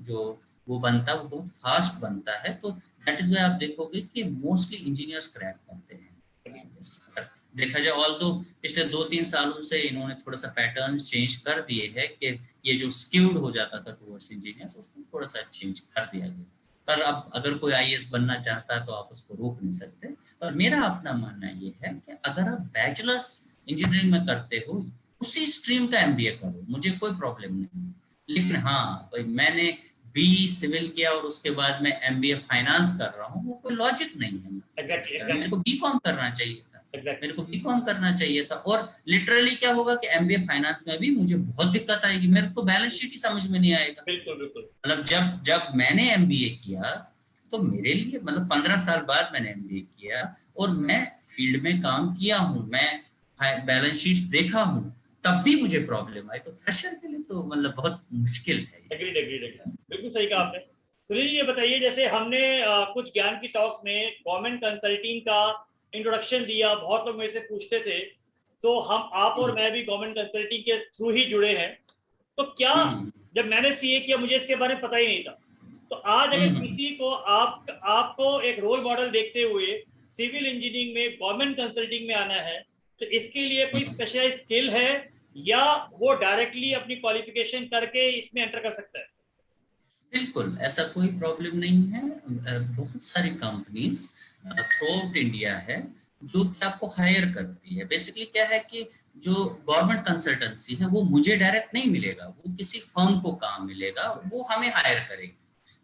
जो वो बनता है वो बहुत फास्ट बनता है। तो दैट इज वाई आप देखोगे कि मोस्टली इंजीनियर्स क्रैक करते हैं। देखा जाए, ऑल दो पिछले 2-3 सालों से इन्होंने थोड़ा सा पैटर्न्स चेंज कर दिए हैं कि ये जो स्क्यूड हो जाता था टुवर्ड्स इंजीनियर्स, उसको थोड़ा सा चेंज कर दिया गया। पर अब अगर कोई आईएएस बनना चाहता है तो आप उसको रोक नहीं सकते। और मेरा अपना मानना ये है कि अगर आप बैचलर्स इंजीनियरिंग में करते हो, उसी स्ट्रीम का एमबीए करो, मुझे कोई प्रॉब्लम नहीं। लेकिन हाँ भाई, मैंने बी सिविल किया और उसके बाद मैं एमबीए फाइनेंस कर रहा हूँ, वो कोई लॉजिक नहीं है। मेरे को बीकॉम करना चाहिए था, मेरे को बीकॉम करना चाहिए था। और लिटरली क्या होगा कि एमबीए फाइनेंस में भी मुझे बहुत दिक्कत आएगी, मेरे को बैलेंस शीट ही समझ में नहीं आएगा। बिल्कुल। मतलब जब मैंने एमबीए किया तो मेरे लिए मतलब 15 साल बाद मैंने एमबीए किया और मैं फील्ड में काम किया हूँ, मैं बैलेंस शीट्स देखा हूँ, तब भी मुझे प्रॉब्लम आई, तो फ्रेशर के लिए तो मतलब बहुत मुश्किल है। एग्रीड, बिल्कुल सही कहा आपने। सुनील जी ये बताइए, जैसे हमने कुछ ज्ञान की टॉक में गवर्नमेंट कंसल्टिंग का इंट्रोडक्शन दिया, बहुत लोग मेरे से पूछते थे, तो हम आप और मैं भी गवर्नमेंट कंसल्टिंग के थ्रू ही जुड़े हैं, तो क्या जब मैंने सीए किया मुझे इसके बारे में पता ही नहीं था, तो आज अगर किसी को आपको एक रोल मॉडल देखते हुए सिविल इंजीनियरिंग में गवर्नमेंट कंसल्टिंग में आना है, तो इसके लिए कोई स्पेशलाइज स्किल है या वो डायरेक्टली अपनी क्वालिफिकेशन करके इसमें एंटर कर सकता है? बिल्कुल ऐसा कोई प्रॉब्लम नहीं है। बहुत सारी कंपनीज थ्रू आउट इंडिया है जो कि आपको हायर करती है। बेसिकली क्या है कि जो गवर्नमेंट कंसल्टेंसी है वो मुझे डायरेक्ट नहीं मिलेगा, वो किसी फर्म को काम मिलेगा, वो हमें हायर करेगी।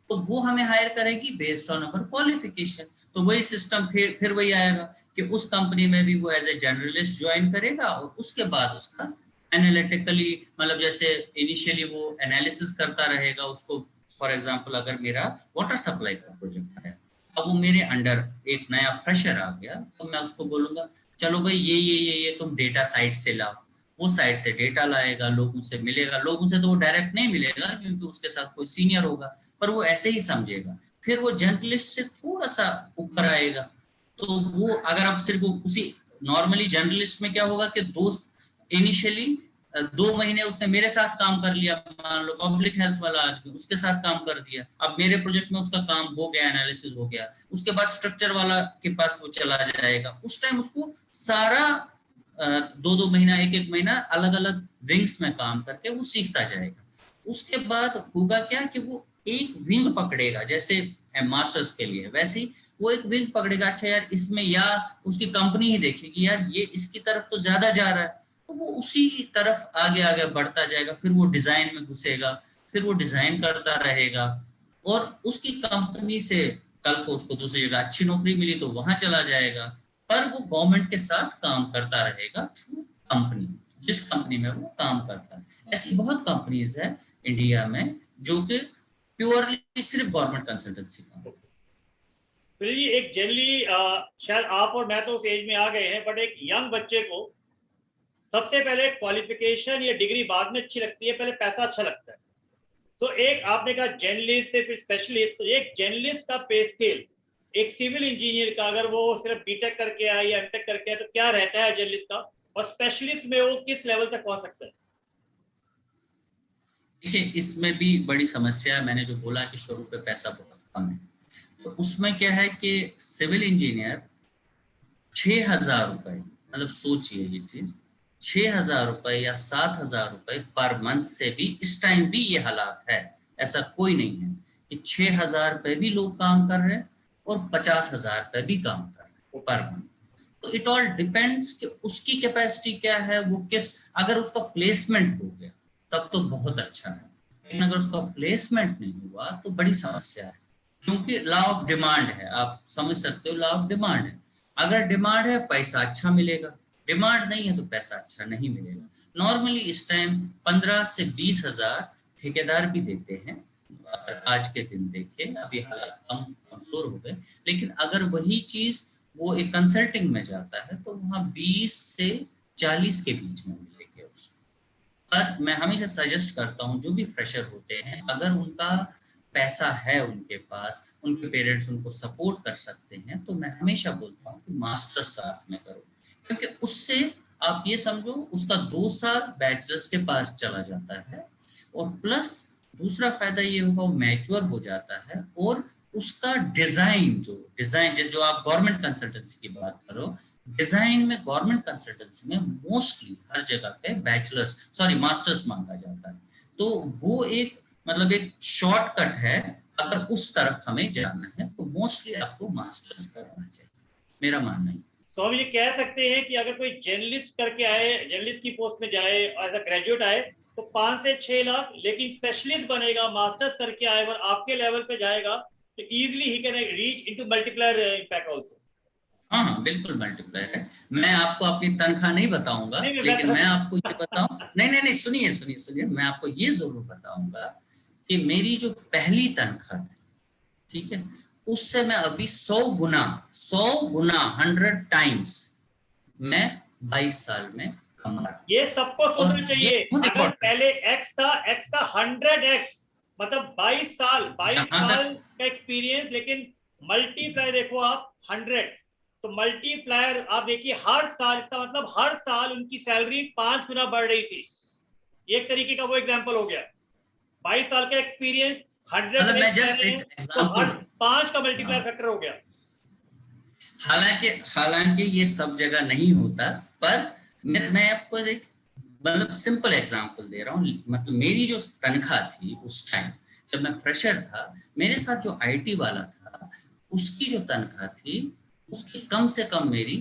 तो वो हमें हायर करेगी बेस्ड ऑन अवर क्वालिफिकेशन। तो वही सिस्टम फिर वही आएगा कि उस कंपनी में भी वो एज ए जर्नलिस्ट ज्वाइन करेगा और उसके बाद उसका एनालिटिकली मतलब जैसे इनिशियली वो एनालिसिस करता रहेगा उसको। फॉर एग्जांपल अगर मेरा वाटर सप्लाई का प्रोजेक्ट है, अब वो मेरे अंडर एक नया फ्रेशर आ गया, तो मैं उसको बोलूंगा चलो भाई ये तुम डेटा साइट से लाओ। वो साइट से डेटा लाएगा, लोगों से मिलेगा। लोगों से तो वो डायरेक्ट नहीं मिलेगा क्योंकि उसके साथ कोई सीनियर होगा, पर वो ऐसे ही समझेगा। फिर वो जर्नलिस्ट से थोड़ा सा ऊपर आएगा, तो वो अगर आप सिर्फ उसी नॉर्मली जर्नलिस्ट में क्या होगा कि दोस्त इनिशियली 2 महीने उसने मेरे साथ काम कर लिया, मान लो पब्लिक हेल्थ वाला आदमी उसके साथ काम कर दिया, अब मेरे प्रोजेक्ट में उसका काम हो गया, एनालिसिस हो गया, उसके बाद स्ट्रक्चर वाला के पास वो चला जाएगा। उस टाइम उसको सारा 2-2 महीना 1-1 महीना अलग अलग विंग्स में काम करके वो सीखता जाएगा। उसके बाद होगा क्या कि वो एक विंग पकड़ेगा, जैसे मास्टर्स के लिए वैसे ही वो एक विंग पकड़ेगा। अच्छा यार इसमें, या उसकी कंपनी ही देखेगी यार ये इसकी तरफ तो ज्यादा जा रहा है, तो वो उसी तरफ आगे आगे बढ़ता जाएगा। फिर वो डिजाइन में घुसेगा, फिर वो डिजाइन करता रहेगा और उसकी कंपनी से कल को उसको दूसरी जगह अच्छी नौकरी मिली तो वहां चला जाएगा। पर वो गवर्नमेंट के साथ काम करता रहेगा थ्रू कंपनी, जिस कंपनी में वो काम करता है। ऐसी बहुत कंपनीज है इंडिया में जो कि प्योरली सिर्फ गवर्नमेंट कंसल्टेंसी का। सुनील जी एक जनरली शायद आप और मैं तो उस एज में आ गए हैं, बट एक यंग बच्चे को सबसे पहले क्वालिफिकेशन या डिग्री बाद में अच्छी लगती है, पहले पैसा अच्छा लगता है। तो एक आपने कहा जर्नलिस्ट से फिर स्पेशलिस्ट, तो एक जर्नलिस्ट का पे स्केल एक सिविल इंजीनियर का अगर वो सिर्फ बीटेक करके आए या एमटेक करके आए तो क्या रहता है जर्नलिस्ट का, और स्पेशलिस्ट में वो किस लेवल तक पहुंच सकता है? देखिए इसमें भी बड़ी समस्या है। मैंने जो बोला कि शुरू पे पैसा बहुत कम है, तो उसमें क्या है कि सिविल इंजीनियर 6,000 रुपए, मतलब सोचिए ये चीज, 6,000 रुपए या 7,000 रुपए पर मंथ से भी इस टाइम भी ये हालात है। ऐसा कोई नहीं है कि 6,000 रुपए भी लोग काम कर रहे हैं और 50,000 रुपए भी काम कर रहे हैं पर मंथ। तो इट ऑल डिपेंड्स कि उसकी कैपेसिटी क्या है, वो किस, अगर उसका प्लेसमेंट हो गया तब तो बहुत अच्छा है, लेकिन अगर उसका प्लेसमेंट नहीं हुआ तो बड़ी समस्या है। क्योंकि लॉ ऑफ डिमांड है, आप समझ सकते हो, लॉ ऑफ डिमांड है। अगर डिमांड है पैसा अच्छा मिलेगा, डिमांड नहीं है तो पैसा अच्छा नहीं मिलेगा। नॉर्मली इस टाइम 15 से 20,000 ठेकेदार भी देते हैं। आज के दिन देखें अभी हालात कमजोर हो गए, लेकिन अगर वही चीज वो एक कंसल्टिंग में जाता है तो वहां 20 से 40 के बीच में मिलेगी उसको। पर मैं हमेशा सजेस्ट करता हूँ जो भी फ्रेशर होते हैं, अगर उनका पैसा है, उनके पास उनके पेरेंट्स उनको सपोर्ट कर सकते हैं, तो मैं हमेशा बोलता हूँ कि मास्टर्स साथ में करो। क्योंकि उससे आप ये समझो उसका 2 साल बैचलर्स के पास चला जाता है, और प्लस दूसरा फायदा ये होगा वो मैच्योर हो जाता है। और उसका डिजाइन जैसे जो आप गवर्नमेंट कंसल्टेंसी की बात करो, डिजाइन में गवर्नमेंट कंसल्टेंसी में मोस्टली हर जगह पे मास्टर्स मांगा जाता है। तो वो एक मतलब एक शॉर्टकट है। अगर उस तरफ हमें जाना है तो मोस्टली आपको मास्टर्स करना चाहिए, मेरा मानना है। सो हम ये कह सकते हैं कि अगर कोई जर्नलिस्ट करके आए, जर्नलिस्ट की पोस्ट में जाए एज अ ग्रेजुएट आए तो 5 से 6 लाख, लेकिन स्पेशलिस्ट बनेगा मास्टर्स करके आए और आपके लेवल पे जाएगा तो easily he can reach into multiplier impact also. हाँ हाँ बिल्कुल मल्टीप्लायर है। मैं आपको अपनी तनख्वाह नहीं बताऊंगा, नहीं लेकिन मैं आपको ये बताऊं, नहीं सुनिए, मैं आपको ये जरूर बताऊंगा कि मेरी जो पहली तनख्वाह थी, ठीक है, उससे मैं अभी 100 गुना 100 टाइम्स मैं 22 साल में कमा रहा हूं। ये सबको और सोचना ये चाहिए। बहुत अगर इंपॉर्टेंट, पहले x था 100x, मतलब 22 जहां साल तक का एक्सपीरियंस, लेकिन मल्टीप्लाई देखो आप 100, तो मल्टीप्लायर आप देखिए हर साल, इसका मतलब हर साल उनकी सैलरी 5 गुना बढ़ रही थी। एक तरीके का वो एग्जाम्पल हो गया। 22 साल का एक्सपीरियंस, 100 मतलब मैं कह जस्ट रहे एक हैं, तो हर एग्जांपल, 5 का हाँ, मल्टीप्लायर फैक्टर हो गया। हालांकि हालांकि ये सब जगह नहीं होता, पर मैं आपको एक मतलब सिंपल एग्जांपल दे रहा हूँ। मतलब मेरी जो तनख्वाह थी उस टाइम जब मैं फ्रेशर था, मेरे साथ जो आईटी वाला था उसकी जो तनख्वाह थी उसकी कम से कम मेरी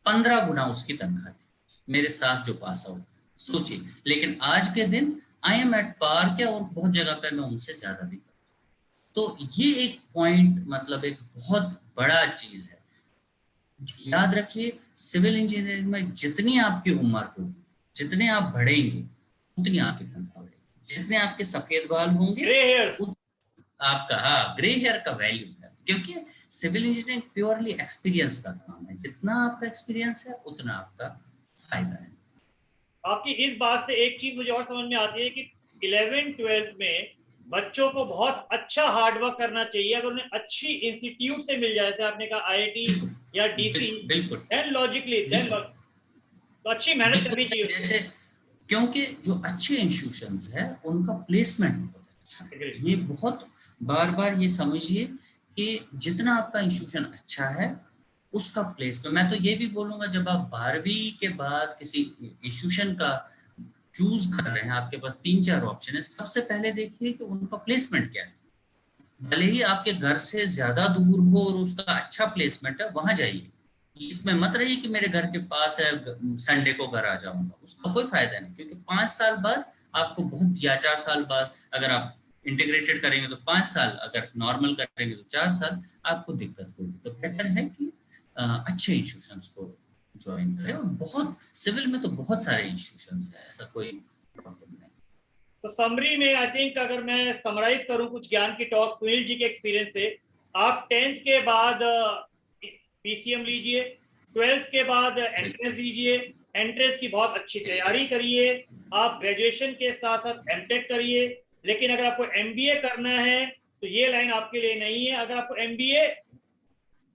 15 गुना उसकी तनख्वाह थी मेरे साथ जो पास आउट। सोचिए, लेकिन आज के दिन आई एम एट पार क्या, और बहुत जगह पे मैं उनसे ज्यादा भी करता हूं। तो ये एक पॉइंट, मतलब एक बहुत बड़ा चीज है। याद रखिए, सिविल इंजीनियरिंग में जितनी आपकी उम्र होगी, जितने आप बढ़ेंगे, उतनी आपकी तनख्वाह बढ़ेगी। जितने आपके सफेद बाल होंगे, ग्रे हेयर्स। आपका, हाँ, ग्रे हेयर का वैल्यू है, क्योंकि सिविल इंजीनियरिंग प्योरली एक्सपीरियंस का काम है। जितना आपका एक्सपीरियंस है उतना आपका फायदा है। आपकी इस बात से एक चीज मुझे और समझ में आती है कि 11th-12th में बच्चों को बहुत अच्छा हार्डवर्क करना चाहिए। अगर उन्हें अच्छी इंस्टीट्यूट से मिल जाए, जैसे आपने कहा आईआईटी बिल्कुल या डीसी, बिल्कुल देन लॉजिकली देन बिल्कुल तो अच्छी मेहनत बिल्कुल करनी चाहिए सही। उसको। जैसे, क्योंकि जो अच्छे इंस्टीट्यूशंस है उनका प्लेसमेंट बहुत अच्छा Agree. है। ये बहुत बार बार ये समझिए कि जितना आपका इंस्टीट्यूशन अच्छा है उसका प्लेसमेंट, मैं तो ये भी बोलूंगा, जब आप 12वीं के बाद किसी इंस्टीट्यूशन का चूज कर रहे हैं, आपके पास 3-4 ऑप्शन है, सबसे पहले देखिए कि उनका प्लेसमेंट क्या है। भले ही आपके घर से ज्यादा दूर हो और उसका अच्छा प्लेसमेंट है, वहां जाइए। इसमें मत रहिए कि मेरे घर के पास है, संडे को घर आ जाऊंगा, उसका कोई फायदा नहीं। क्योंकि 5 साल बाद आपको बहुत, या 4 साल बाद, अगर आप इंटीग्रेटेड करेंगे तो 5 साल, अगर नॉर्मल करेंगे तो 4 साल, आपको दिक्कत होगी। तो बेटर है कि अच्छे इंस्टीट्यूशंस को ज्वाइन करें। और बहुत सिविल में तो बहुत सारे इंस्टीट्यूशंस है, ऐसा कोई प्रॉब्लम नहीं। तो समरी में आई थिंक अगर मैं समराइज करूं कुछ ज्ञान की टॉक सुनील जी के एक्सपीरियंस से, आप 10th के बाद पीसीएम लीजिए, 12th के बाद एंट्रेंस लीजिए, एंट्रेंस की बहुत अच्छी तैयारी करिए, आप ग्रेजुएशन के साथ साथ एमटेक करिए। लेकिन अगर आपको एमबीए करना है तो ये लाइन आपके लिए नहीं है। अगर आपको एमबीए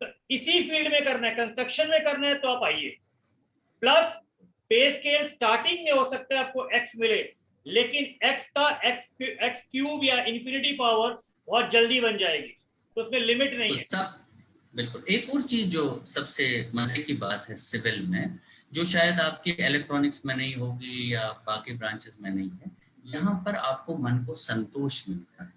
इसी फील्ड में करना है, कंस्ट्रक्शन में करना है, तो आप आइए। प्लस पे स्केल स्टार्टिंग में हो सकता है आपको एक्स मिले, लेकिन एक्स का एक्स क्यूब या इंफिनिटी पावर बहुत जल्दी बन जाएगी, तो उसमें लिमिट नहीं बिल्कुल है। सब, बिल्कुल। एक और चीज जो सबसे मजे की बात है सिविल में, जो शायद आपके इलेक्ट्रॉनिक्स में नहीं होगी या बाकी ब्रांचेस में नहीं है, यहाँ पर आपको मन को संतोष मिलता है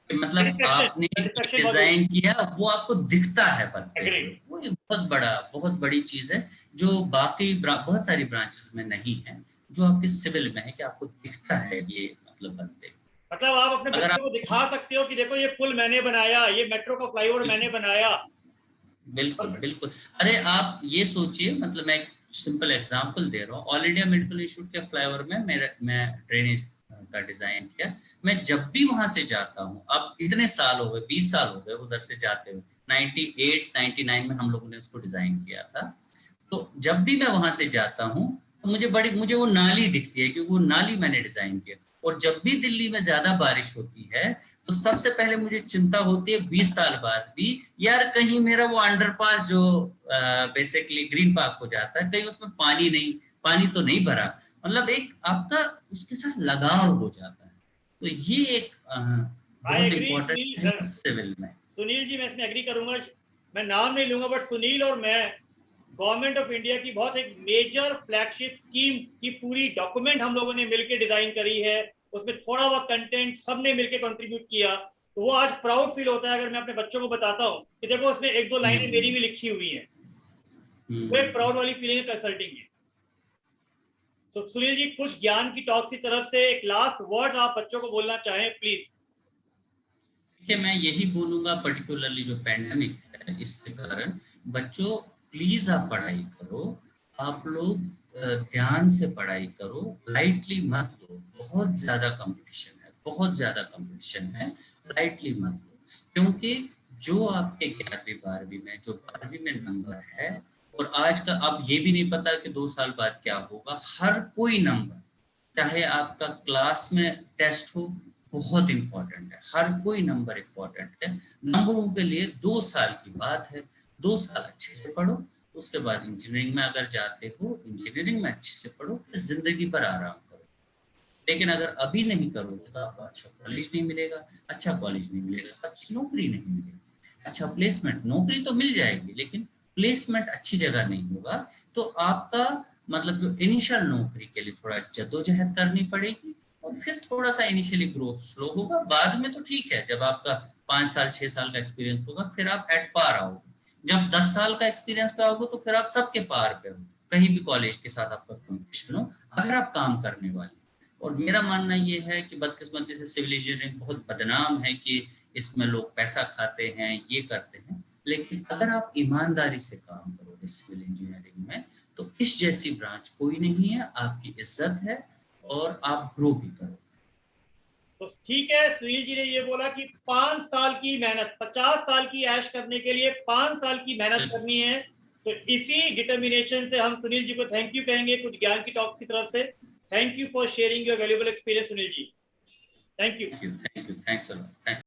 कि मतलब आपने कुछ सेटिस्फेक्शन बहुत डिजाइन किया, वो आपको दिखता है पत्ते एग्री। पे। वो एक बहुत बड़ी चीज है, जो बाकी बहुत सारी ब्रांचेस में नहीं है, जो आपके सिविल में है, कि आपको दिखता है ये मतलब बनते। मतलब आप अपने अगर बच्चों आप, को दिखा सकते हो कि देखो ये पुल मैंने बनाया, ये मेट्रो का फ्लाईओवर मैंने बनाया। बिल्कुल और बिल्कुल। अरे आप ये सोचिए, मतलब मैं एक सिंपल एग्जांपल दे रहा हूँ। ऑल इंडिया मेडिकल इंस्टीट्यूट के फ्लाईओवर में मैं ड्रेनेज का डिजाइन किया। मैं जब भी वहां से जाता हूँ, अब इतने साल हो गए, 20 साल हो गए उधर से जाते हुए, 98 99 में हम लोगों ने उसको डिजाइन किया था। तो जब भी मैं वहां से जाता हूँ तो मुझे वो नाली दिखती है, क्योंकि वो नाली मैंने डिजाइन किया। और जब भी दिल्ली में ज्यादा बारिश होती है तो सबसे पहले मुझे चिंता होती है 20 साल बाद भी, यार कहीं मेरा वो अंडरपास जो बेसिकली ग्रीन पार्क हो जाता है, कहीं उसमें पानी तो नहीं भरा। मतलब एक आपका उसके साथ लगाव हो जाता है। तो ये एक आई बहुत एग्री इंपॉर्टेंट है सुनील। जो सिविल में। सुनील जी मैं इसमें एग्री करूंगा। मैं नाम नहीं लूंगा, बट सुनील और मैं गवर्नमेंट ऑफ इंडिया की बहुत एक मेजर फ्लैगशिप स्कीम की पूरी डॉक्यूमेंट हम लोगों ने मिलकर डिजाइन करी है। उसमें थोड़ा बहुत कंटेंट सबने मिलकर कंट्रीब्यूट किया, तो वो आज प्राउड फील होता है अगर मैं अपने बच्चों को बताता हूँ कि देखो उसमें एक दो लाइनें मेरी हम्म भी लिखी हुई हैं। वो एक हम्म। प्राउड वाली फीलिंग है कंसल्टिंग की। तो सुनील जी कुछ ज्ञान की टॉक की तरफ से एक लास्ट वर्ड आप बच्चों को बोलना चाहें प्लीज। देखिए, मैं यही बोलूंगा, पर्टिकुलरली जो पैंडेमिक है इसके कारण, बच्चों प्लीज आप पढ़ाई करो। आप लोग ध्यान से पढ़ाई करो, लाइटली मत लो। बहुत ज्यादा कंपटीशन है, बहुत ज्यादा कंपटीशन है, लाइटली मत लो। क्योंकि जो आपके 11वीं 12वीं में, जो 12वीं में नंबर है, और आज का अब ये भी नहीं पता कि 2 साल बाद क्या होगा, हर कोई नंबर, चाहे आपका क्लास में टेस्ट हो, बहुत इंपॉर्टेंट है। हर कोई नंबर इंपॉर्टेंट है। नंबरों के लिए 2 साल की बात है। 2 साल अच्छे से पढ़ो, उसके बाद इंजीनियरिंग में अगर जाते हो, इंजीनियरिंग में अच्छे से पढ़ो, फिर जिंदगी भर आराम करो। लेकिन अगर अभी नहीं करोगे तो आपको अच्छा कॉलेज नहीं मिलेगा, अच्छा कॉलेज नहीं मिलेगा, अच्छी नौकरी नहीं मिलेगी, अच्छा प्लेसमेंट, नौकरी तो मिल जाएगी लेकिन प्लेसमेंट अच्छी जगह नहीं होगा, तो आपका मतलब जो इनिशियल नौकरी के लिए थोड़ा जद्दोजहद करनी पड़ेगी, और फिर थोड़ा सा इनिशियली ग्रोथ स्लो होगा, बाद में तो ठीक है, जब आपका 5 साल 6 साल का एक्सपीरियंस होगा फिर आप एट पार आओगे। जब 10 साल का एक्सपीरियंस पे आओगे तो फिर आप सबके पार पे हो, कहीं भी कॉलेज के साथ आपका कॉम्पिटिशन हो, अगर आप काम करने वाले। और मेरा मानना ये है कि बदकिस्मती से सिविल इंजीनियरिंग बहुत बदनाम है कि इसमें लोग पैसा खाते हैं, ये करते हैं, लेकिन अगर आप ईमानदारी से काम करोगे सिविल इंजीनियरिंग में, तो इस जैसी ब्रांच कोई नहीं है, आपकी इज्जत है और आप ग्रो भी करोगे। तो ठीक है, सुनील जी ने ये बोला कि 5 साल की मेहनत, 50 साल की ऐश करने के लिए 5 साल की मेहनत करनी है। तो इसी डिटर्मिनेशन से हम सुनील जी को थैंक यू कहेंगे कुछ ज्ञान की टॉक्स की तरफ से। Thank you for sharing your valuable experience Sunil ji. Thank you. Thank you, thanks a lot.